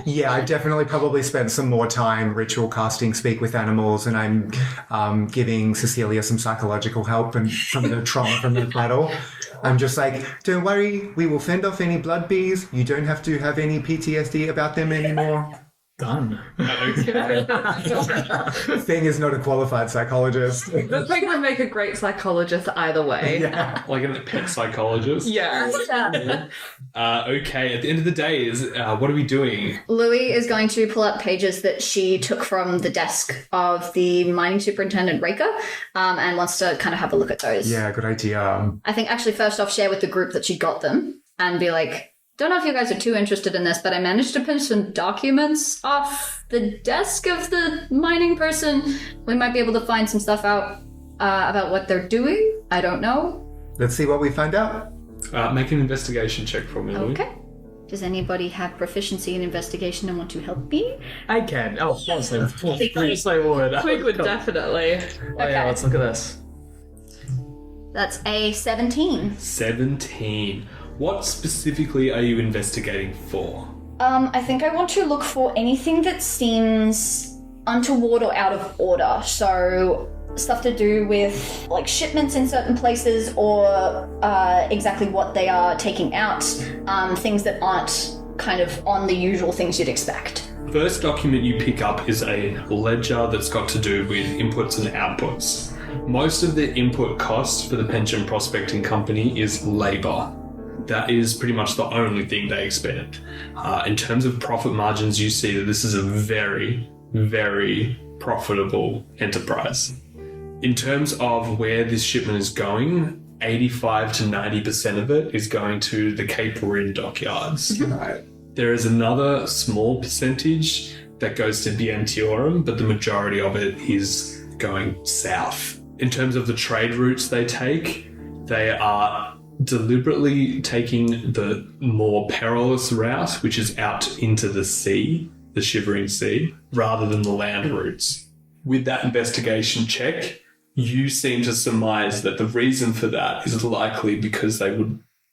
Yeah, I definitely probably spent some more time ritual casting Speak with Animals, and I'm giving Cecilia some psychological help and from the trauma from the battle. I'm just like, don't worry, we will fend off any blood bees. You don't have to have any PTSD about them anymore. Done. Okay. Feng is not a qualified psychologist. This thing would make a great psychologist either way. Yeah. Like a pet psychologist. Yeah. Okay, at the end of the day, what are we doing? Louis is going to pull up pages that she took from the desk of the mining superintendent, Raker, and wants to kind of have a look at those. Yeah, good idea. I think actually first off share with the group that she got them and be like, don't know if you guys are too interested in this, but I managed to pinch some documents off the desk of the mining person. We might be able to find some stuff out about what they're doing. I don't know. Let's see what we find out. Make an investigation check for me, Louis. Okay. Does anybody have proficiency in investigation and want to help me? I can. Oh, of course I would. Qwig would definitely. Oh, yeah, let's look at this. That's a 17. 17. What specifically are you investigating for? I think I want to look for anything that seems untoward or out of order. So stuff to do with like shipments in certain places or exactly what they are taking out. Things that aren't kind of on the usual things you'd expect. First document you pick up is a ledger that's got to do with inputs and outputs. Most of the input costs for the Penchant Prospecting Company is labour. That is pretty much the only thing they expend. In terms of profit margins, you see that this is a very, very profitable enterprise. In terms of where this shipment is going, 85 to 90% of it is going to the Cape Rin dockyards. Right. There is another small percentage that goes to Bientiorum, but the majority of it is going south. In terms of the trade routes they take, they are deliberately taking the more perilous route, which is out into the sea, the Shivering Sea, rather than the land routes. With that investigation check, you seem to surmise that the reason for that is likely because they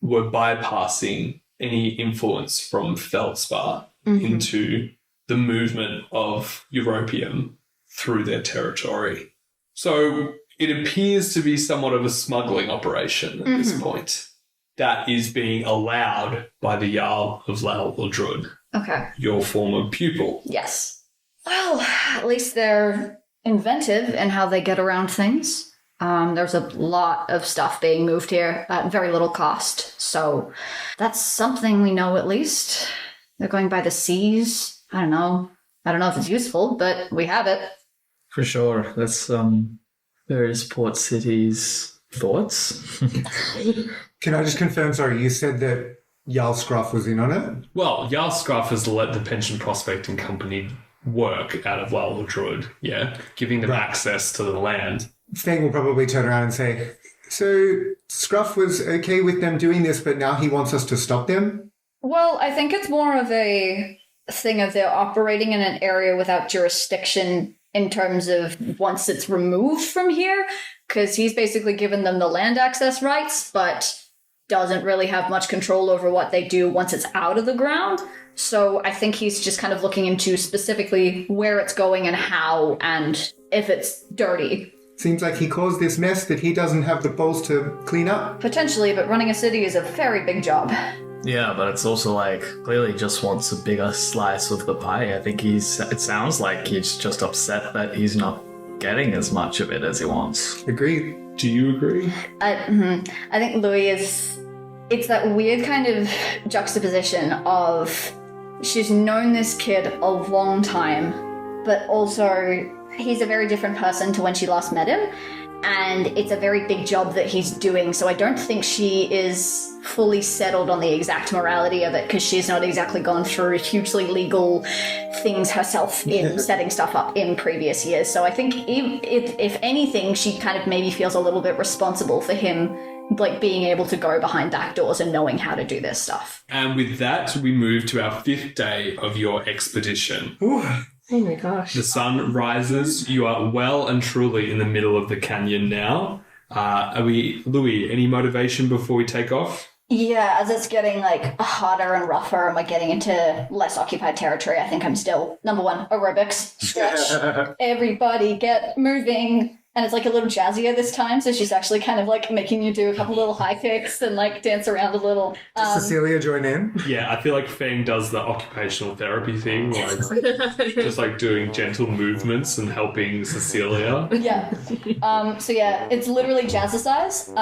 were bypassing any influence from Feldspar into the movement of Europium through their territory. So it appears to be somewhat of a smuggling operation at this point that is being allowed by the Jarl of Lalaldrud, Okay. your former pupil. Yes. Well, at least they're inventive in how they get around things. There's a lot of stuff being moved here at very little cost. So that's something we know at least. They're going by the seas. I don't know if it's useful, but we have it. For sure. That's various port cities. Thoughts? Can I just confirm, sorry, you said that Jarl Scruff was in on it? Well, Jarl Scruff has let the Pension Prospecting Company work out of Lalaldrud, yeah, giving them access to the land. Feng will probably turn around and say, so Scruff was okay with them doing this, but now he wants us to stop them? Well, I think it's more of a thing of they're operating in an area without jurisdiction in terms of once it's removed from here, because he's basically given them the land access rights, but doesn't really have much control over what they do once it's out of the ground. So I think he's just kind of looking into specifically where it's going and how, and if it's dirty. Seems like he caused this mess that he doesn't have the balls to clean up. Potentially, but running a city is a very big job. Yeah, but it's also like, clearly just wants a bigger slice of the pie. I think it sounds like he's just upset that he's not getting as much of it as he wants. Agreed. Do you agree? I think Louis it's that weird kind of juxtaposition of she's known this kid a long time, but also he's a very different person to when she last met him. And it's a very big job that he's doing, so I don't think she is fully settled on the exact morality of it, because she's not exactly gone through hugely legal things herself in setting stuff up in previous years. So I think if anything, she kind of maybe feels a little bit responsible for him, like being able to go behind back doors and knowing how to do this stuff. And with that, we move to our 5th day of your expedition. Ooh. Oh my gosh. The sun rises. You are well and truly in the middle of the canyon now. Louis, any motivation before we take off? Yeah, as it's getting like hotter and rougher and we're getting into less occupied territory, I think I'm still, number one, aerobics, stretch. Everybody get moving. And it's like a little jazzier this time, so she's actually kind of like making you do a couple little high kicks and like dance around a little. Does Cecilia join in? Yeah, I feel like Feng does the occupational therapy thing, like just like doing gentle movements and helping Cecilia. Yeah. So yeah, it's literally jazzercise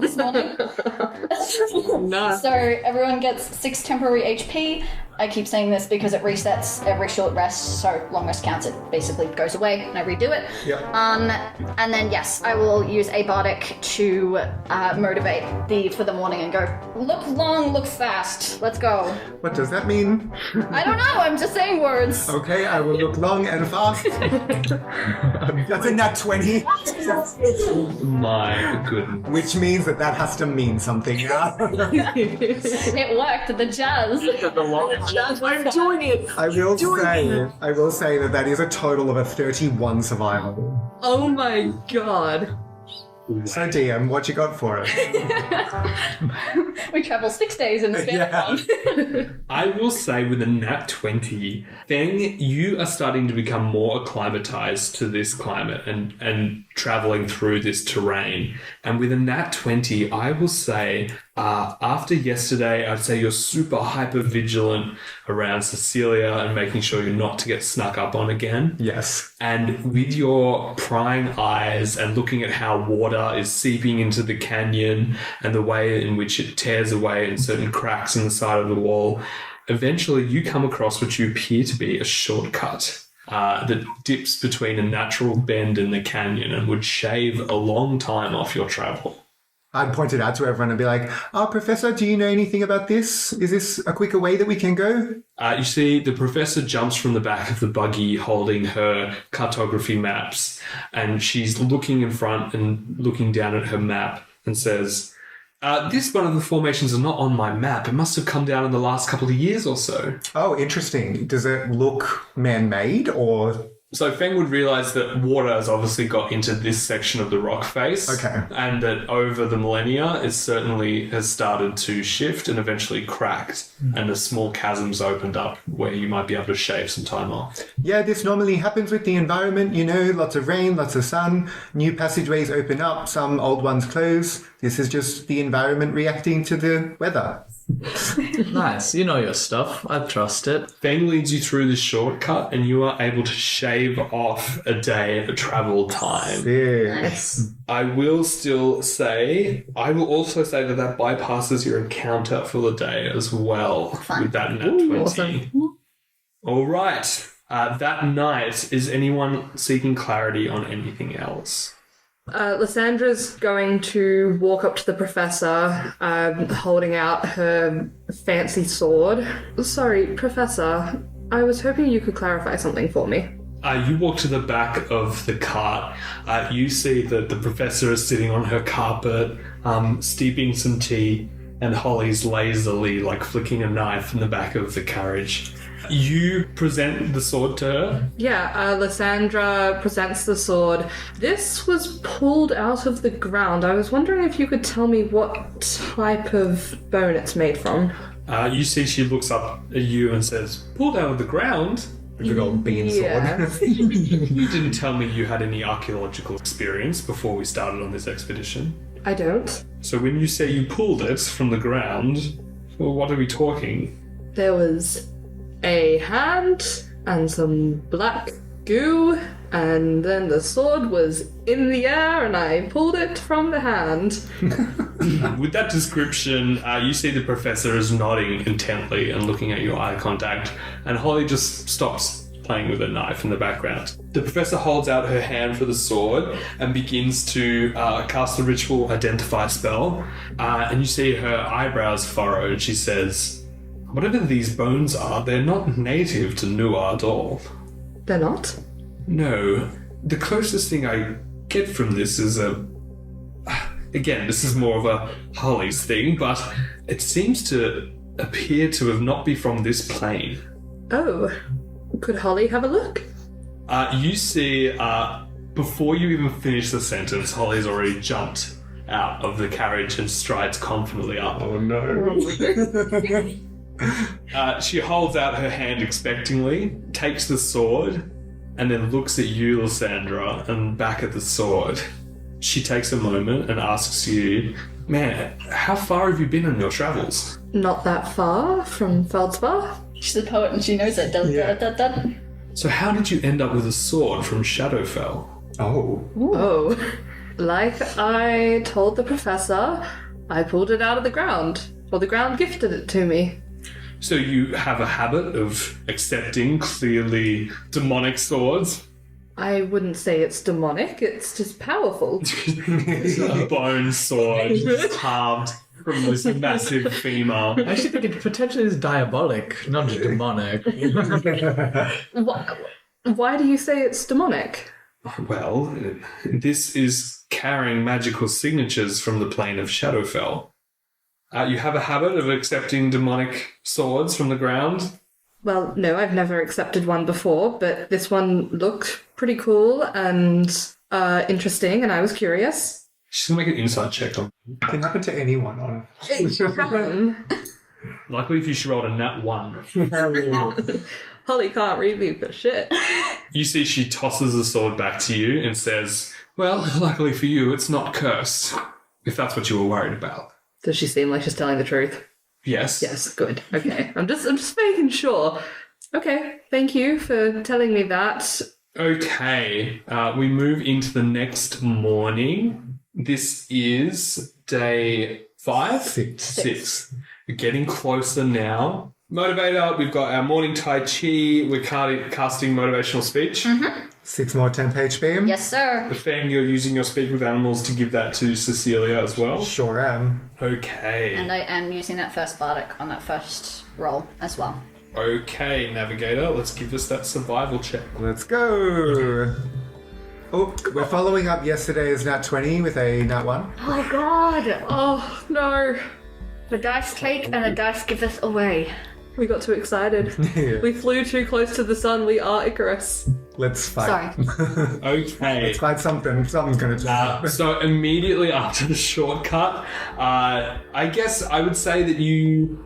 this morning. No. So everyone gets 6 temporary HP. I keep saying this because it resets every short rest, so long rest counts. It basically goes away and I redo it. Yeah. And then yes, I will use a bardic to motivate for the morning and go, look long, look fast. Let's go. What does that mean? I don't know. I'm just saying words. Okay, I will look long and fast. That's a nat 20. My goodness. Which means that has to mean something. Yeah? It worked. The jazz. I'm doing it. I will say that is a total of a 31 survival. Oh my god. So DM, what you got for us? We travel 6 days in the span of one. I will say with a nat 20, Feng, you are starting to become more acclimatized to this climate and traveling through this terrain. And with a nat 20, I will say after yesterday, I'd say you're super hyper vigilant around Cecilia and making sure you're not to get snuck up on again. Yes. And with your prying eyes and looking at how water is seeping into the canyon and the way in which it tears away in certain cracks in the side of the wall, eventually you come across what you appear to be a shortcut that dips between a natural bend in the canyon and would shave a long time off your travel. I'd point it out to everyone and be like, Professor, do you know anything about this? Is this a quicker way that we can go? You see, the professor jumps from the back of the buggy holding her cartography maps, and she's looking in front and looking down at her map and says, this one of the formations is not on my map. It must have come down in the last couple of years or so. Oh, interesting. Does it look man-made or... So Feng would realise that water has obviously got into this section of the rock face. Okay. And that over the millennia, it certainly has started to shift and eventually cracked. And the small chasms opened up where you might be able to shave some time off. Yeah, this normally happens with the environment, lots of rain, lots of sun, new passageways open up, some old ones close. This is just the environment reacting to the weather. Nice. You know your stuff. I trust it. Feng leads you through this shortcut and you are able to shave off a day of travel time. Yeah. Nice. I will also say that bypasses your encounter for the day as well with that nat 20. Awesome. All right. That night, is anyone seeking clarity on anything else? Lysandra's going to walk up to the professor, holding out her fancy sword. Sorry, Professor, I was hoping you could clarify something for me. You walk to the back of the cart. You see that the professor is sitting on her carpet, steeping some tea, and Holly's lazily, flicking a knife in the back of the carriage. You present the sword to her? Yeah, Lysandra presents the sword. This was pulled out of the ground. I was wondering if you could tell me what type of bone it's made from. You see she looks up at you and says, pulled out of the ground? A big old bean Yeah. sword. You didn't tell me you had any archaeological experience before we started on this expedition. I don't. So when you say you pulled it from the ground, well, what are we talking? There was a hand and some black goo, and then the sword was in the air and I pulled it from the hand. With that description, you see the professor is nodding intently and looking at your eye contact, and Holly just stops playing with a knife in the background. The professor holds out her hand for the sword and begins to cast the ritual identify spell, and you see her eyebrows furrowed. She says, whatever these bones are, they're not native to Nua at all. They're not? No. The closest thing I get from this is again, this is more of a Holly's thing, but it seems to appear to have not be from this plane. Oh. Could Holly have a look? You see, before you even finish the sentence, Holly's already jumped out of the carriage and strides confidently up. Oh no. She holds out her hand expectingly, takes the sword, and then looks at you, Lysandra, and back at the sword. She takes a moment and asks you, man, how far have you been on your travels? Not that far from Feldspar. She's a poet and she knows it. So how did you end up with a sword from Shadowfell? Oh. Oh. Like I told the professor, I pulled it out of the ground. Or the ground gifted it to me. So you have a habit of accepting clearly demonic swords? I wouldn't say it's demonic, it's just powerful. It's a bone sword carved from this massive femur. I actually think it potentially is diabolic, not just demonic. Why do you say it's demonic? Well, this is carrying magical signatures from the plane of Shadowfell. You have a habit of accepting demonic swords from the ground? Well, no, I've never accepted one before, but this one looked pretty cool and interesting, and I was curious. She's going to make an insight check on It can happen to anyone on It happened. Luckily, if you rolled a nat 1. Holly can't read me for shit. You see she tosses the sword back to you and says, well, luckily for you, it's not cursed, if that's what you were worried about. Does she seem like she's telling the truth? Yes. Yes, good. Okay. I'm just making sure. Okay, thank you for telling me that. Okay, we move into the next morning. This is day 5? 6. We're getting closer now. Motivator, we've got our morning Tai Chi. We're casting motivational speech. Mm-hmm. 6 more 10-page beam. Yes, sir. The Feng, you're using your speak with animals to give that to Cecilia as well. Sure am. Okay. And I am using that first bardic on that first roll as well. Okay, Navigator, let's give us that survival check. Let's go. Oh, we're following up yesterday's nat 20 with a nat 1. Oh, God. Oh, no. The dice take and the dice give us away. We got too excited. Yeah. We flew too close to the sun. We are Icarus. Let's fight. Sorry. Okay. Let's fight something. Something's going to turn up. So immediately after the shortcut, I guess I would say that you...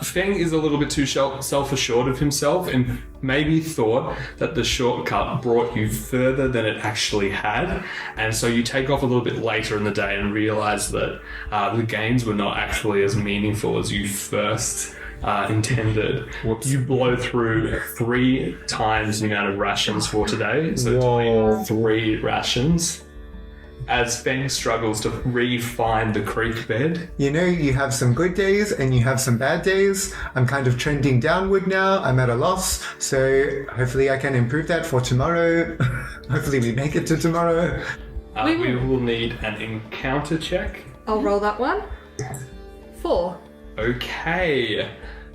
Feng is a little bit too self-assured of himself and maybe thought that the shortcut brought you further than it actually had. And so you take off a little bit later in the day and realise that the gains were not actually as meaningful as you first intended. Whoops. You blow through 3 times the amount of rations for today. So totaling 3 rations. As Feng struggles to re-find the creek bed. You know, you have some good days and you have some bad days. I'm kind of trending downward now. I'm at a loss. So hopefully I can improve that for tomorrow. Hopefully we make it to tomorrow. We will need an encounter check. I'll roll that one. 4. Okay.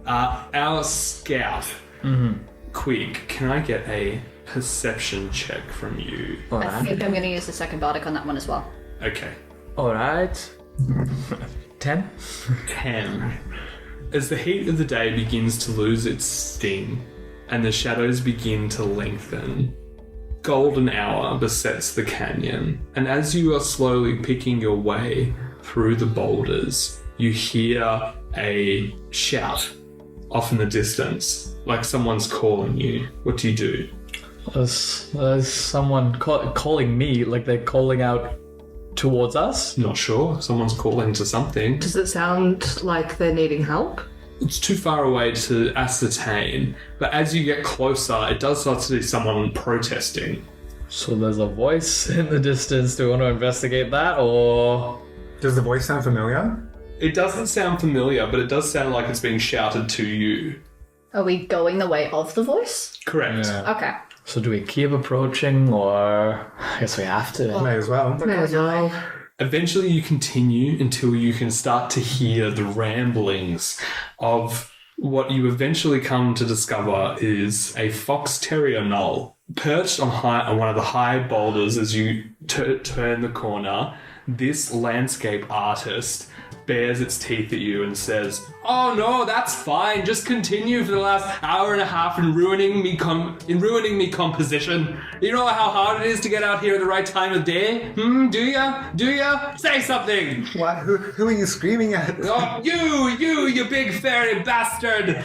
Our scout, Qwig, can I get a perception check from you? I think I'm going to use the second bardic on that one as well. Okay. Alright. 10? 10. As the heat of the day begins to lose its sting and the shadows begin to lengthen, golden hour besets the canyon, and as you are slowly picking your way through the boulders, you hear a shout off in the distance, like someone's calling you. What do you do? There's someone calling me, like they're calling out towards us? Not sure. Someone's calling to something. Does it sound like they're needing help? It's too far away to ascertain, but as you get closer, it does start to be someone protesting. So there's a voice in the distance. Do we want to investigate that, or...? Does the voice sound familiar? It doesn't sound familiar, but it does sound like it's being shouted to you. Are we going the way of the voice? Correct. Yeah. Okay. So do we keep approaching, or... I guess we have to. May as well. May as well. Eventually you continue until you can start to hear the ramblings of what you eventually come to discover is a fox terrier knoll. Perched on one of the high boulders as you turn the corner, this landscape artist bares its teeth at you and says, "Oh no, that's fine. Just continue for the last hour and a half in ruining me composition. You know how hard it is to get out here at the right time of day? Do ya? Say something." What? Who are you screaming at? "Oh, you big fairy bastard.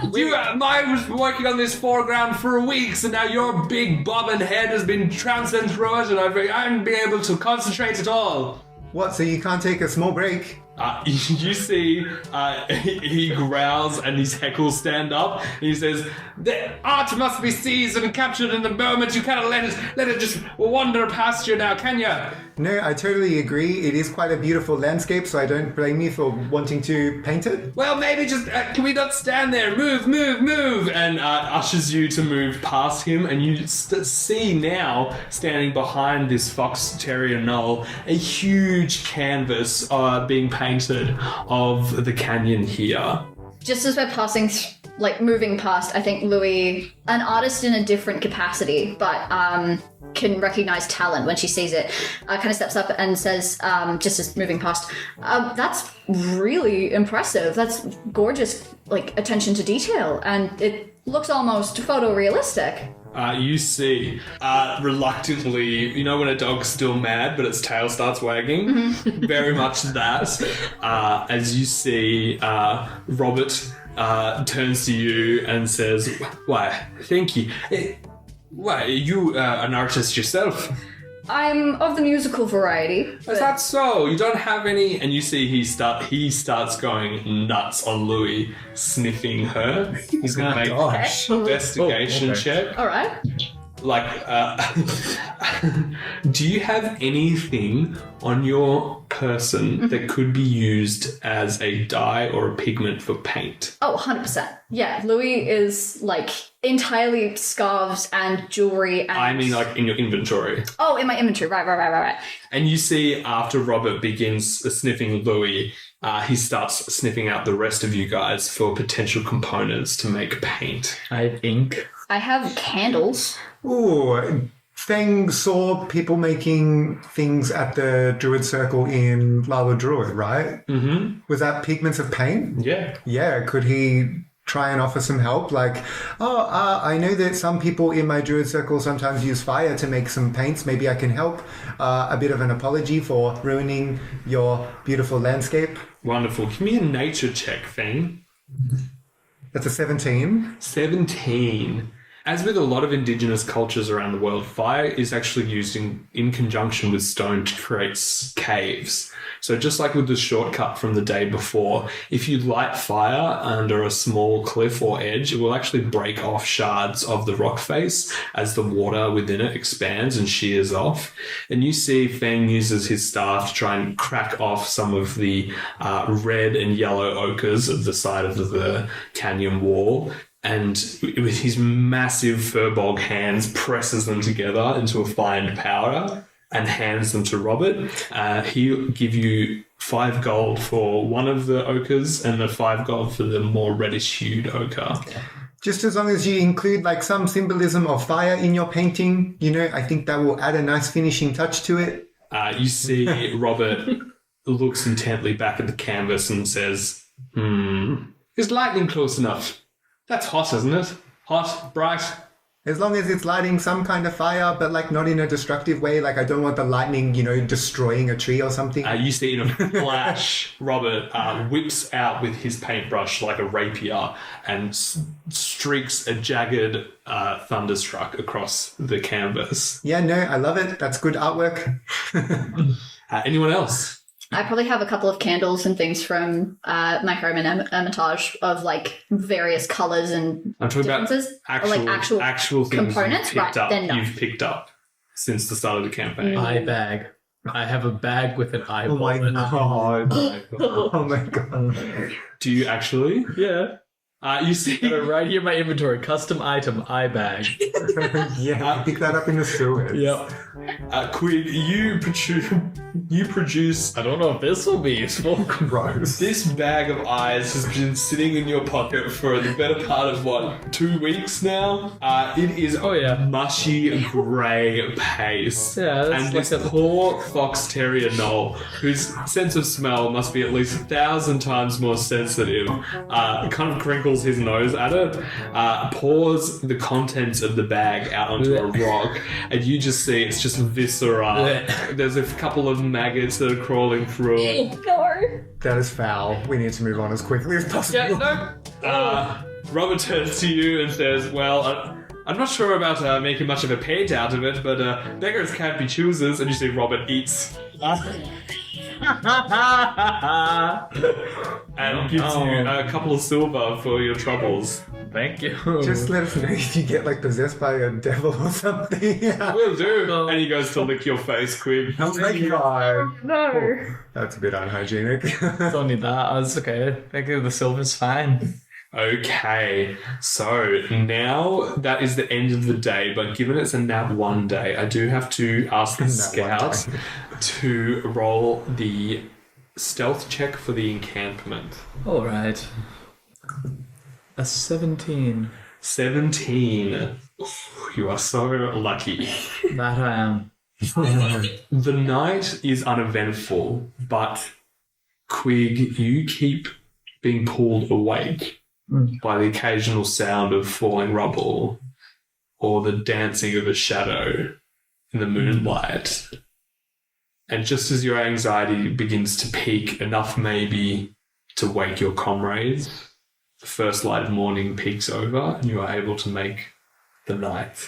I was working on this foreground for weeks, and now your big bobbin head has been trouncing through it, and I haven't been able to concentrate at all. What, so you can't take a small break? You see, he growls and his heckles stand up, and he says, "The art must be seized and captured in the moment. You cannot let it just wander past you now, can you?" No, I totally agree. It is quite a beautiful landscape, so I don't blame you for wanting to paint it. Well, maybe just, can we not stand there? Move, move, move! And ushers you to move past him, and you see now, standing behind this fox terrier knoll, a huge canvas being painted of the canyon here. Just as we're passing, moving past, I think Louis, an artist in a different capacity, but can recognize talent when she sees it, kind of steps up and says, just as moving past, "That's really impressive. That's gorgeous, attention to detail, and it looks almost photorealistic." You see, reluctantly, you know when a dog's still mad but its tail starts wagging? Mm-hmm. Very much that. As you see, Robert turns to you and says, "Why, thank you. Why, are you an artist yourself?" I'm of the musical variety. Is that so? You don't have any? And you see he starts going nuts on Louis, sniffing her. He's going to make an investigation check. All right. Do you have anything on your person that could be used as a dye or a pigment for paint? Oh, 100%. Yeah, Louis is entirely scarves and jewelry and... I mean in your inventory. Oh, in my inventory. Right. And you see after Robert begins sniffing Louis, he starts sniffing out the rest of you guys for potential components to make paint. I have ink. I have candles. Ooh, Feng saw people making things at the Druid Circle in Lala Druid, right? Mm-hmm. Was that pigments of paint? Yeah. Yeah, could he try and offer some help? I know that some people in my Druid Circle sometimes use fire to make some paints. Maybe I can help. A bit of an apology for ruining your beautiful landscape. Wonderful. Give me a nature check, Feng. That's a 17. 17. As with a lot of indigenous cultures around the world, fire is actually used in conjunction with stone to create caves. So just like with the shortcut from the day before, if you light fire under a small cliff or edge, it will actually break off shards of the rock face as the water within it expands and shears off. And you see Feng uses his staff to try and crack off some of the red and yellow ochres of the side of the canyon wall. And with his massive furbog hands, presses them together into a fine powder and hands them to Robert. He'll give you 5 gold for one of the ochres and the 5 gold for the more reddish-hued ochre. Just as long as you include some symbolism of fire in your painting, I think that will add a nice finishing touch to it. You see Robert looks intently back at the canvas and says, "Is lightning close enough? That's hot, isn't it? Hot, bright." As long as it's lighting some kind of fire, but not in a destructive way. I don't want the lightning, destroying a tree or something. You see in a flash, Robert whips out with his paintbrush like a rapier and streaks a jagged thunderstruck across the canvas. Yeah, no, I love it. That's good artwork. Anyone else? I probably have a couple of candles and things from my home in Hermitage of various colours and I'm talking differences. about actual things components, you've picked up since the start of the campaign. Eye bag. I have a bag with an eyeball. Oh my god. Oh my god. Do you actually? Yeah. You see right here in my inventory, custom item, eye bag. Yeah, I picked that up in the sewers. Yep. Qwig, you produce. I don't know if this will be useful. Gross. This bag of eyes has been sitting in your pocket for the better part of 2 weeks now. It is mushy grey paste. Yeah, that's and this poor fox terrier Noel, whose sense of smell must be at least 1,000 times more sensitive, kind of crinkles his nose at it, pours the contents of the bag out onto a rock, and you just see it's just viscera. There's a couple of maggots that are crawling through it. That is foul. We need to move on as quickly as possible. Yeah, no. Robert turns to you and says, well, I'm not sure about making much of a paint out of it, but beggars can't be choosers. And you see Robert eats and gives you a couple of silver for your troubles. Thank you. Just let us know if you get like possessed by a devil or something. Will do. And he goes to lick your face, Qwig. Oh my god. No. That's a bit unhygienic. Don't need that. It's okay. Thank you. The silver's fine. Okay, so now that is the end of the day, but given it's a nat 1 day, I do have to ask the scout to roll the stealth check for the encampment. All right. A 17. 17. You are so lucky. That I am. The night is uneventful, but Qwig, you keep being pulled awake by the occasional sound of falling rubble or the dancing of a shadow in the moonlight. And just as your anxiety begins to peak, enough maybe to wake your comrades, the first light of morning peeks over and you are able to make the night.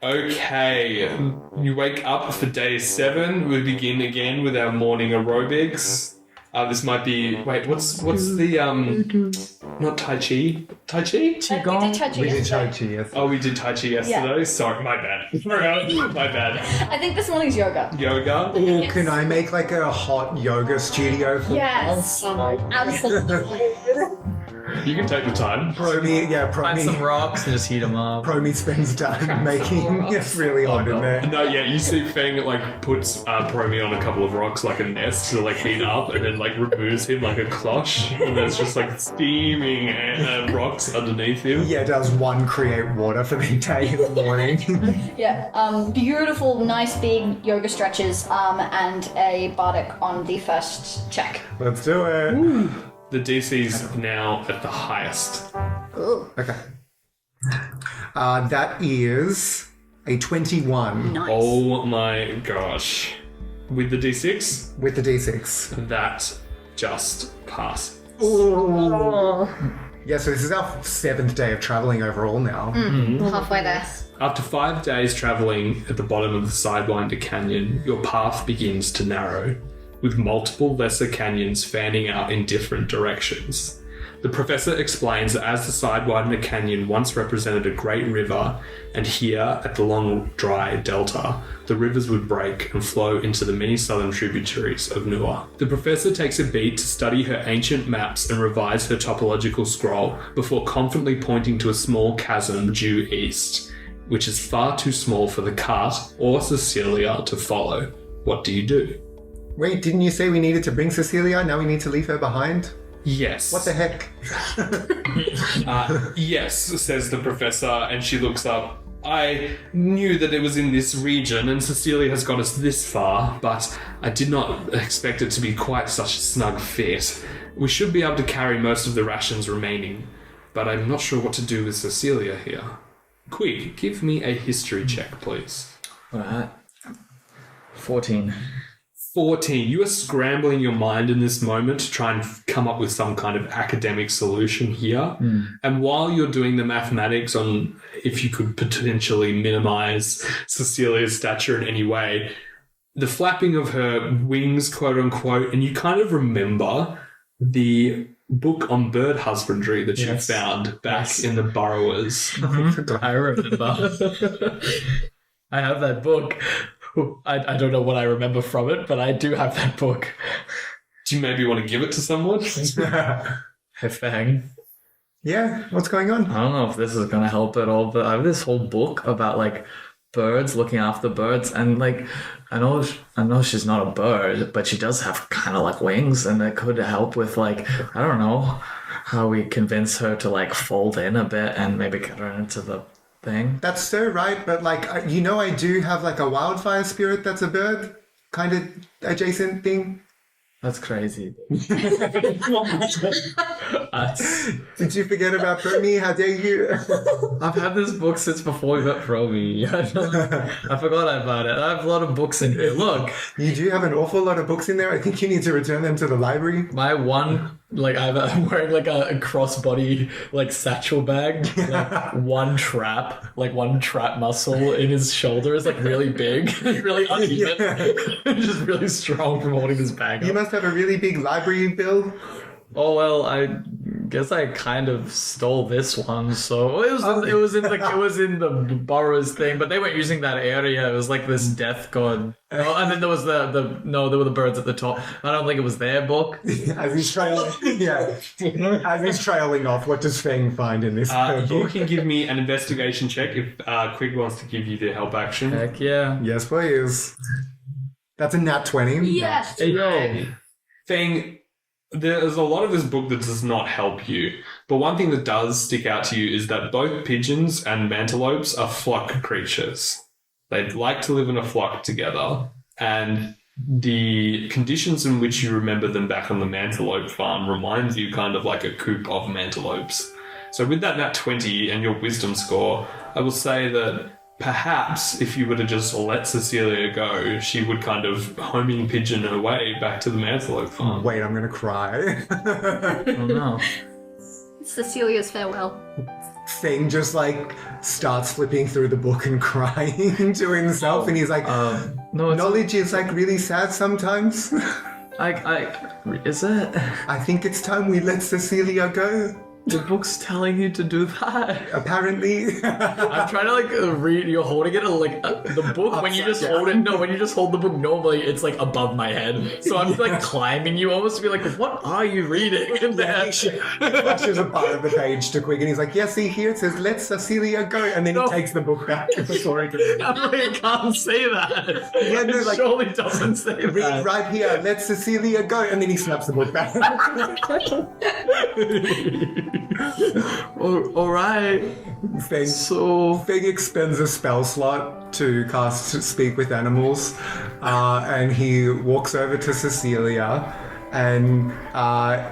Okay, you wake up for day 7. We begin again with our morning aerobics. This might be... Wait, what's the... Not Tai Chi? Tai Chi? Qigong. We did Tai Chi yesterday. Oh, we did Tai Chi yesterday? Yeah. Sorry, my bad. My bad. I think this morning's yoga. Yoga? Or can I make like a hot yoga studio for Yes. Absolutely. You can take the time. Find some rocks and just heat them up. Promi spends time making it's really hot in there. No, yeah, you see Feng puts Promi on a couple of rocks like a nest to heat up, and then removes him like a cloche, and there's just steaming rocks underneath him. Yeah, does one create water for the day in the morning? Yeah. Beautiful, nice big yoga stretches, and a bardic on the first check. Let's do it. The DC's now at the highest. Ooh. Okay. That is a 21 Nice. Oh my gosh. With the D6, with the D6. that just passed. Yeah, so this is our 7th day of traveling overall now. Halfway there. After 5 days traveling at the bottom of the Sidewinder Canyon, your path begins to narrow, with multiple lesser canyons fanning out in different directions. The professor explains that as the Sidewinder Canyon once represented a great river, and here at the long dry delta, the rivers would break and flow into the many southern tributaries of Nua. The professor takes a beat to study her ancient maps and revise her topological scroll before confidently pointing to a small chasm due east, which is far too small for the cart or Cecilia to follow. What do you do? Wait, didn't you say we needed to bring Cecilia? Now we need to leave her behind? Yes. What the heck? Yes, says the professor, and she looks up. I knew that it was in this region, and Cecilia has got us this far, but I did not expect it to be quite such a snug fit. We should be able to carry most of the rations remaining, but I'm not sure what to do with Cecilia here. Qwig, give me a history check, please. Alright. 14. 14. You are scrambling your mind in this moment to try and come up with some kind of academic solution here. And while you're doing the mathematics on if you could potentially minimize Cecilia's stature in any way, the flapping of her wings, quote unquote, and you kind of remember the book on bird husbandry that you found back in the burrowers. I remember. I have that book. I don't know what I remember from it, but I do have that book. Do you maybe want to give it to someone? Hey, Feng. Yeah, what's going on? I don't know if this is going to help at all, but I have this whole book about, birds, looking after birds, and, I know she's not a bird, but she does have kind of, wings, and it could help with, I don't know, how we convince her to, fold in a bit and maybe get her into the thing. That's so right, but I do have a wildfire spirit that's a bird kind of adjacent thing. That's crazy. Did you forget about Promi? How dare you? I've had this book since before we met Promi. I forgot about it. I have a lot of books in here. Look. You do have an awful lot of books in there. I think you need to return them to the library. My one like I'm wearing like a crossbody like satchel bag, like one trap muscle in his shoulder is like really big, really uneven, just really strong from holding this bag up. You must have a really big library, Bill. Oh well, I guess I kind of stole this one. So it was in the Burrows thing, but they weren't using that area. It was like this death god. Oh, and then there was there were the birds at the top. I don't think it was their book. As he's trailing, as he's trailing off, what does Feng find in this You book? can give me an investigation check if Qwig wants to give you the help action. Heck yeah. Yes, please. That's a nat 20. Yes. Hey yo. Feng, there's a lot of this book that does not help you, but one thing that does stick out to you is that both pigeons and mantelopes are flock creatures. They like to live in a flock together, and the conditions in which you remember them back on the mantelope farm reminds you kind of like a coop of mantelopes. So with that nat 20 and your wisdom score, I will say that perhaps if you were to just let Cecilia go, she would kind of homing pigeon her way back to the mantelope farm. Wait, I'm going to cry. Oh no. Cecilia's farewell. Feng just like starts flipping through the book and crying to himself, and he's like, No, it's knowledge is like really sad sometimes. is it? I think it's time we let Cecilia go. The book's telling you to do that. Apparently. I'm trying to like read. You're holding it like the book. When you just Upside hold it, no. When you just hold the book normally, it's like above my head. So I'm like climbing you almost to be like, what are you reading? And He flashes a part of the page to Qwig, and he's like, yeah, see here it says, let Cecilia go, and then No. he takes the book back. Sorry. I'm like, I can't say that. Yeah, no, It like- surely doesn't say Read that. right here, let Cecilia go, and then he snaps the book back. All right. Feng So expends a spell slot to cast Speak with Animals, and he walks over to Cecilia, and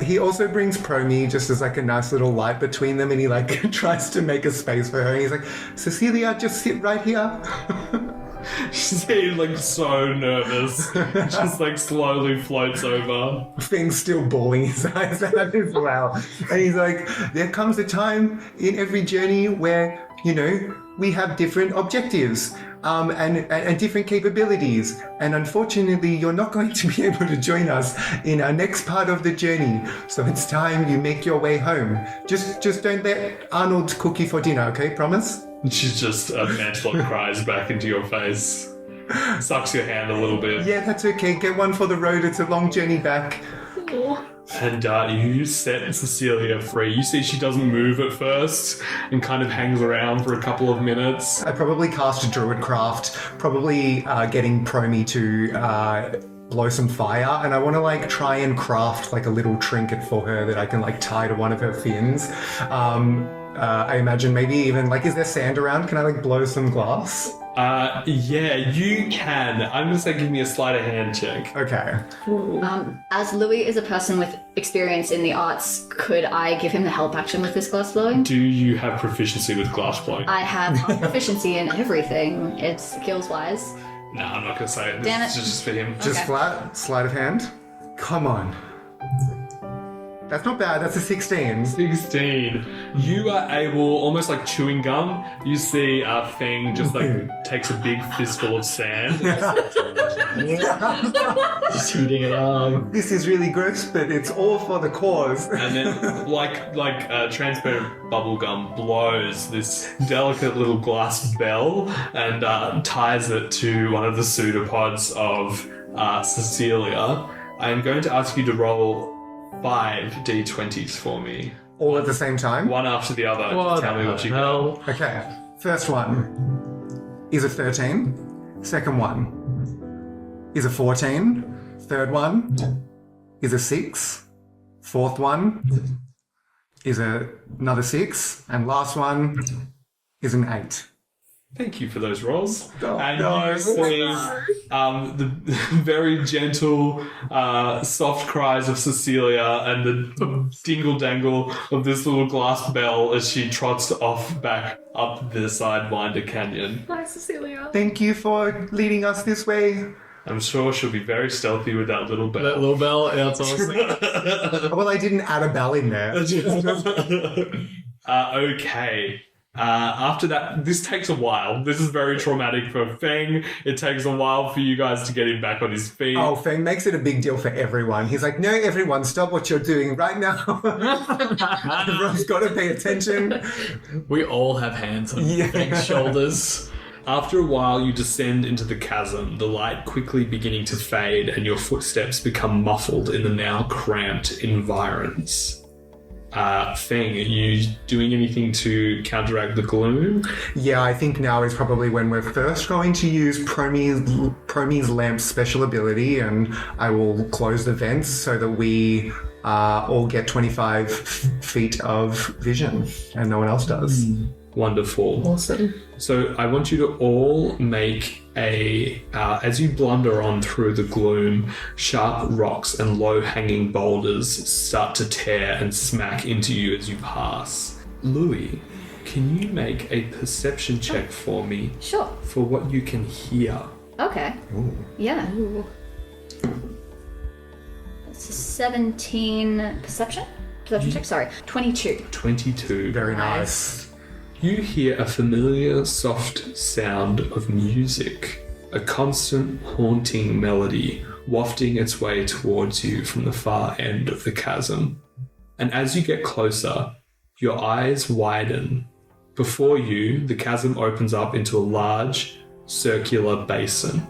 he also brings Promi just as like a nice little light between them, and he like tries to make a space for her, and he's like, Cecilia, just sit right here. She's like so nervous. Just like slowly floats over. Feng's still bawling his eyes out as well. And he's like, there comes a time in every journey where, you know, we have different objectives and different capabilities. And unfortunately, you're not going to be able to join us in our next part of the journey. So it's time you make your way home. Just don't let Arnold cook you for dinner, okay? Promise? She's just a mantelope cries back into your face. Sucks your hand a little bit. Yeah, that's okay. Get one for the road. It's a long journey back. And you set Cecilia free. You see she doesn't move at first and kind of hangs around for a couple of minutes. I probably cast a Druidcraft, probably getting Promi to blow some fire, and I want to like try and craft like a little trinket for her that I can like tie to one of her fins. I imagine maybe even like, is there sand around? Can I like blow some glass? Yeah, you can. I'm going to say give me a sleight of hand check. Okay. As Louis is a person with experience in the arts, could I give him the help action with this glass blowing? Do you have proficiency with glass blowing? I have proficiency in everything. It's skills wise. No, I'm not going to say it. Damn This it. is just for him. Just Okay. flat, sleight of hand. Come on. That's not bad. That's a 16. 16. You are able, almost like chewing gum, you see Feng just like takes a big fistful of sand. just heating it up. This is really gross, but it's all for the cause. And then, like transparent bubble gum, blows this delicate little glass bell and ties it to one of the pseudopods of Cecilia. I'm going to ask you to roll 5 d20s for me. All at the same time? One after the other. What Tell me the what you got. hell? Okay. First one is a 13. Second one is a 14. Third one is a 6. Fourth one is another 6. And last one is an 8. Thank you for those rolls. Oh, and no. you see the very gentle, soft cries of Cecilia and the dingle-dangle of this little glass bell as she trots off back up the Sidewinder Canyon. Bye, Cecilia. Thank you for leading us this way. I'm sure she'll be very stealthy with that little bell. That little bell, yeah, that's awesome. Well, I didn't add a bell in there. Okay. After that, this takes a while. This is very traumatic for Feng. It takes a while for you guys to get him back on his feet. Oh, Feng makes it a big deal for everyone. He's like, no, everyone, stop what you're doing right now. Everyone's got to pay attention. We all have hands on Feng's shoulders. After a while, you descend into the chasm, the light quickly beginning to fade, and your footsteps become muffled in the now cramped environs. Feng, are you doing anything to counteract the gloom? Yeah, I think now is probably when we're first going to use Promi's lamp's special ability, and I will close the vents so that we all get 25 feet of vision, and no one else does. Wonderful. Awesome. So I want you to all make as you blunder on through the gloom, sharp rocks and low-hanging boulders start to tear and smack into you as you pass. Louis, can you make a perception check for me? Sure. For what you can hear? Okay. Ooh. Yeah. It's a 17 perception check, sorry. 22. 22. Very nice. You hear a familiar, soft sound of music, a constant, haunting melody wafting its way towards you from the far end of the chasm. And as you get closer, your eyes widen. Before you, the chasm opens up into a large, circular basin.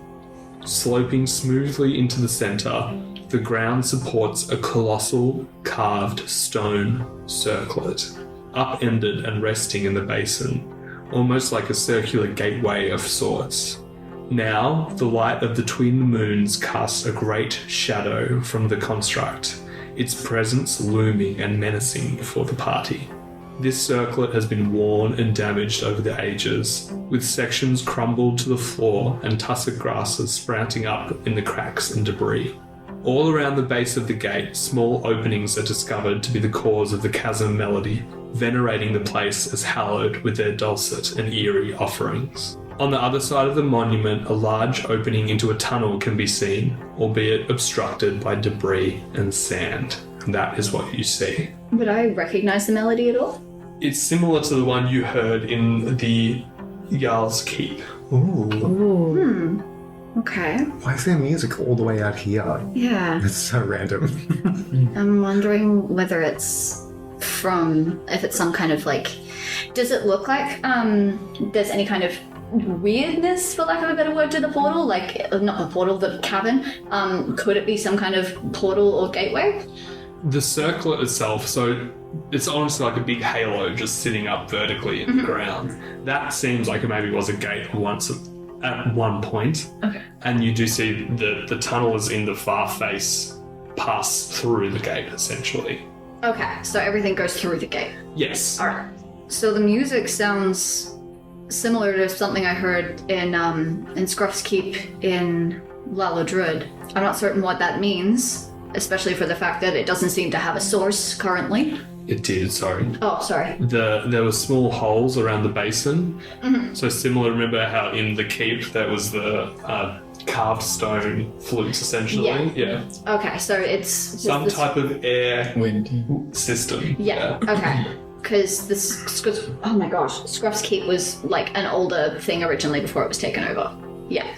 Sloping smoothly into the center, the ground supports a colossal, carved stone circlet, upended and resting in the basin, almost like a circular gateway of sorts. Now, the light of the twin moons casts a great shadow from the construct, its presence looming and menacing before the party. This circlet has been worn and damaged over the ages, with sections crumbled to the floor and tussock grasses sprouting up in the cracks and debris. All around the base of the gate, small openings are discovered to be the cause of the chasm melody, venerating the place as hallowed with their dulcet and eerie offerings. On the other side of the monument, a large opening into a tunnel can be seen, albeit obstructed by debris and sand. And that is what you see. Would I recognize the melody at all? It's similar to the one you heard in the Jarl's Keep. Ooh. Okay. Why is there music all the way out here? Yeah. It's so random. I'm wondering whether it's if it's some kind of does it look like there's any kind of weirdness, for lack of a better word, to the portal? Not the portal, the cabin. Could it be some kind of portal or gateway? The circlet itself, so it's honestly like a big halo just sitting up vertically in the ground. That seems like it maybe was a gate once at one point. Okay. And you do see the tunnel is in the far face, pass through the gate essentially. Okay, so everything goes through the gate. Yes. Alright. So the music sounds similar to something I heard in Scruff's Keep in Laladrud. I'm not certain what that means, especially for the fact that it doesn't seem to have a source currently. It did, sorry. Oh, sorry. There were small holes around the basin. Mm-hmm. So similar, remember how in the keep there was the carved stone flutes essentially? Yeah. Okay, so it's Some type of air Wind. system. Yeah, okay. Because oh my gosh, Scruff's Keep was like an older thing originally before it was taken over. Yeah.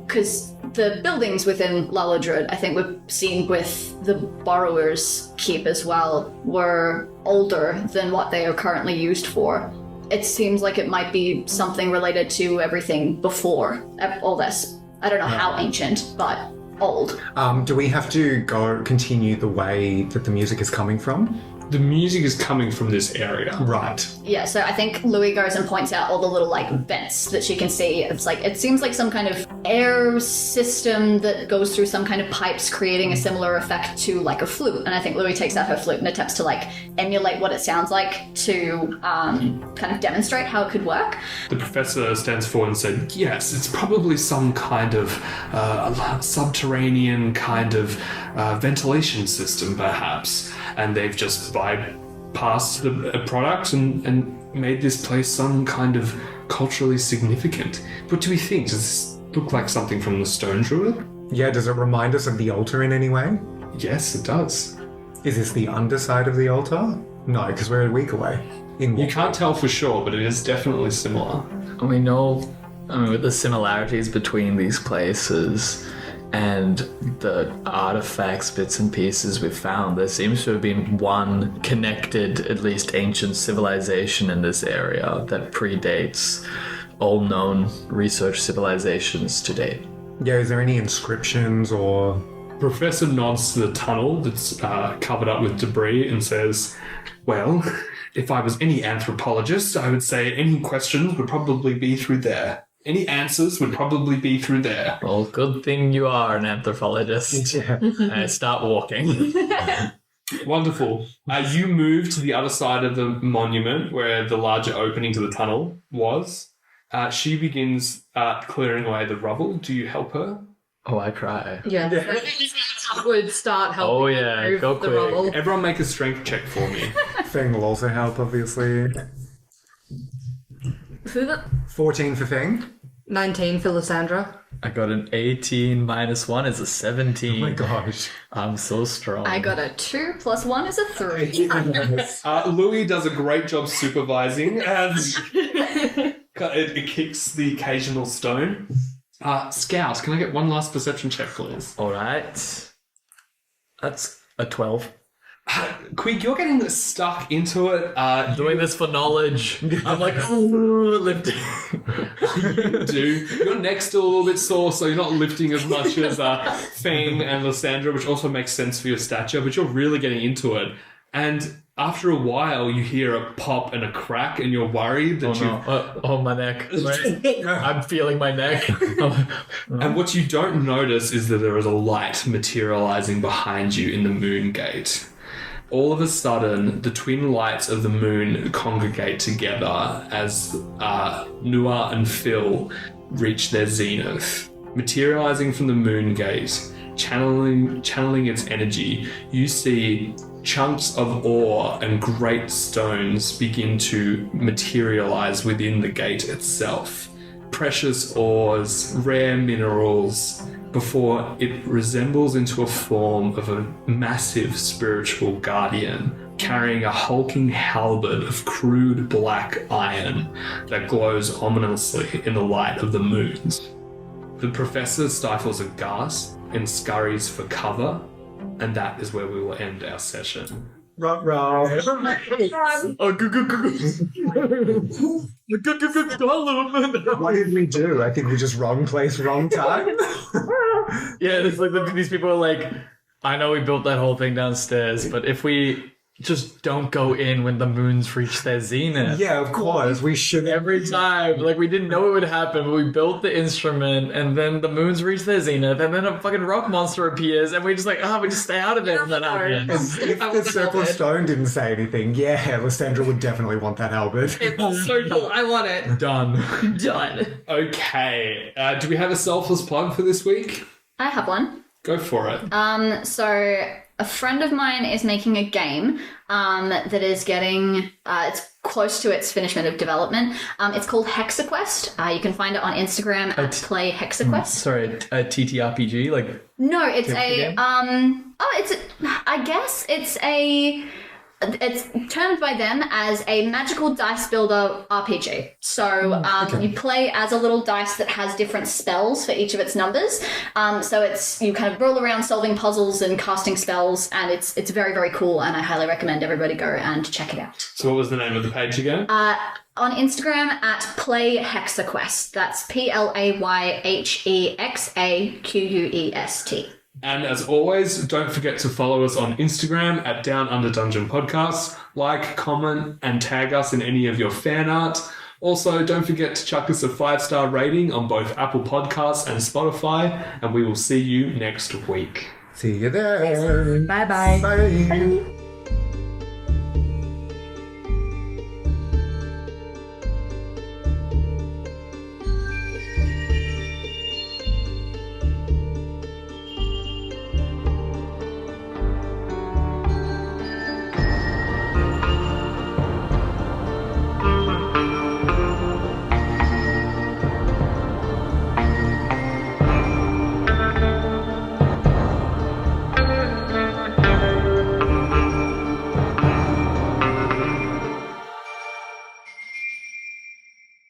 Because the buildings within Laladrud, I think we've seen with the Borrower's Keep as well, were older than what they are currently used for. It seems like it might be something related to everything before all this. I don't know how ancient, but old. Do we have to continue the way that the music is coming from? The music is coming from this area. Right. Yeah, so I think Louis goes and points out all the little vents that she can see. It's it seems like some kind of air system that goes through some kind of pipes, creating a similar effect to a flute. And I think Louis takes out her flute and attempts to emulate what it sounds like to kind of demonstrate how it could work. The professor stands forward and said, yes, it's probably some kind of subterranean kind of ventilation system, perhaps. And they've just bypassed the product and made this place some kind of culturally significant. What do we think? Does look like something from the Stone Druid. Yeah, does it remind us of the altar in any way? Yes, it does. Is this the underside of the altar? No, because we're a week away. You can't tell for sure, but it is definitely similar. And we know, with the similarities between these places and the artifacts, bits and pieces we've found, there seems to have been one connected, at least ancient civilization in this area that predates all known research civilizations to date. Yeah, is there any inscriptions or... Professor nods to the tunnel that's covered up with debris and says, well, if I was any anthropologist, I would say any questions would probably be through there. Any answers would probably be through there. Well, good thing you are an anthropologist. Yeah. I start walking. Wonderful. You move to the other side of the monument where the larger opening to the tunnel was. She begins clearing away the rubble. Do you help her? Oh, I cry. Yeah. Would start helping. Oh, yeah, remove go the quick. rubble. Everyone make a strength check for me. Feng will also help, obviously. 14 for Feng. 19 for Lysandra. I got an 18 minus 1 is a 17. Oh my gosh. I'm so strong. I got a 2 plus 1 is a 3. Louis does a great job supervising as it kicks the occasional stone. Scout, can I get one last perception check, please? All right. That's a 12. Qwig, you're getting stuck into it. Doing this for knowledge. I'm like, ooh, lifting. You do. Your neck's still a little bit sore, so you're not lifting as much as Feng and Lysandra, which also makes sense for your stature, but you're really getting into it. And after a while, you hear a pop and a crack, and you're worried that Oh, my neck. I'm feeling my neck. And what you don't notice is that there is a light materializing behind you in the moon gate. All of a sudden, the twin lights of the moon congregate together as Nua and Phil reach their zenith. Materializing from the moon gate, channeling its energy, you see chunks of ore and great stones begin to materialize within the gate itself. Precious ores, rare minerals, before it resembles into a form of a massive spiritual guardian carrying a hulking halberd of crude black iron that glows ominously in the light of the moons. The professor stifles a gasp and scurries for cover, and that is where we will end our session. Ruh-roh. What did we do? I think we just wrong place, wrong time. Yeah, it's like these people are like, I know we built that whole thing downstairs, but if we just don't go in when the moons reach their zenith. Yeah, of course. We should. Every time. Like, we didn't know it would happen, but we built the instrument, and then the moons reach their zenith, and then a fucking rock monster appears, and we just like, we just stay out of it, and that happens. If the Circle Stone didn't say anything, yeah, Lysandra would definitely want that halberd. It's so cool. I want it. Done. Done. Okay, do we have a selfless plug for this week? I have one. Go for it. So a friend of mine is making a game that is getting, it's close to its finishment of development. It's called HexaQuest. You can find it on Instagram at Play HexaQuest. Sorry, a TTRPG? Like, No, it's game? it's termed by them as a magical dice builder RPG. So you play as a little dice that has different spells for each of its numbers. So you kind of roll around solving puzzles and casting spells, and it's very, very cool, and I highly recommend everybody go and check it out. So what was the name of the page again? On Instagram at Play HexaQuest. That's PlayHexaQuest. And as always, don't forget to follow us on Instagram at Down Under Dungeon Podcast. Like, comment, and tag us in any of your fan art. Also, don't forget to chuck us a 5-star rating on both Apple Podcasts and Spotify, and we will see you next week. See you there. Bye-bye. Bye.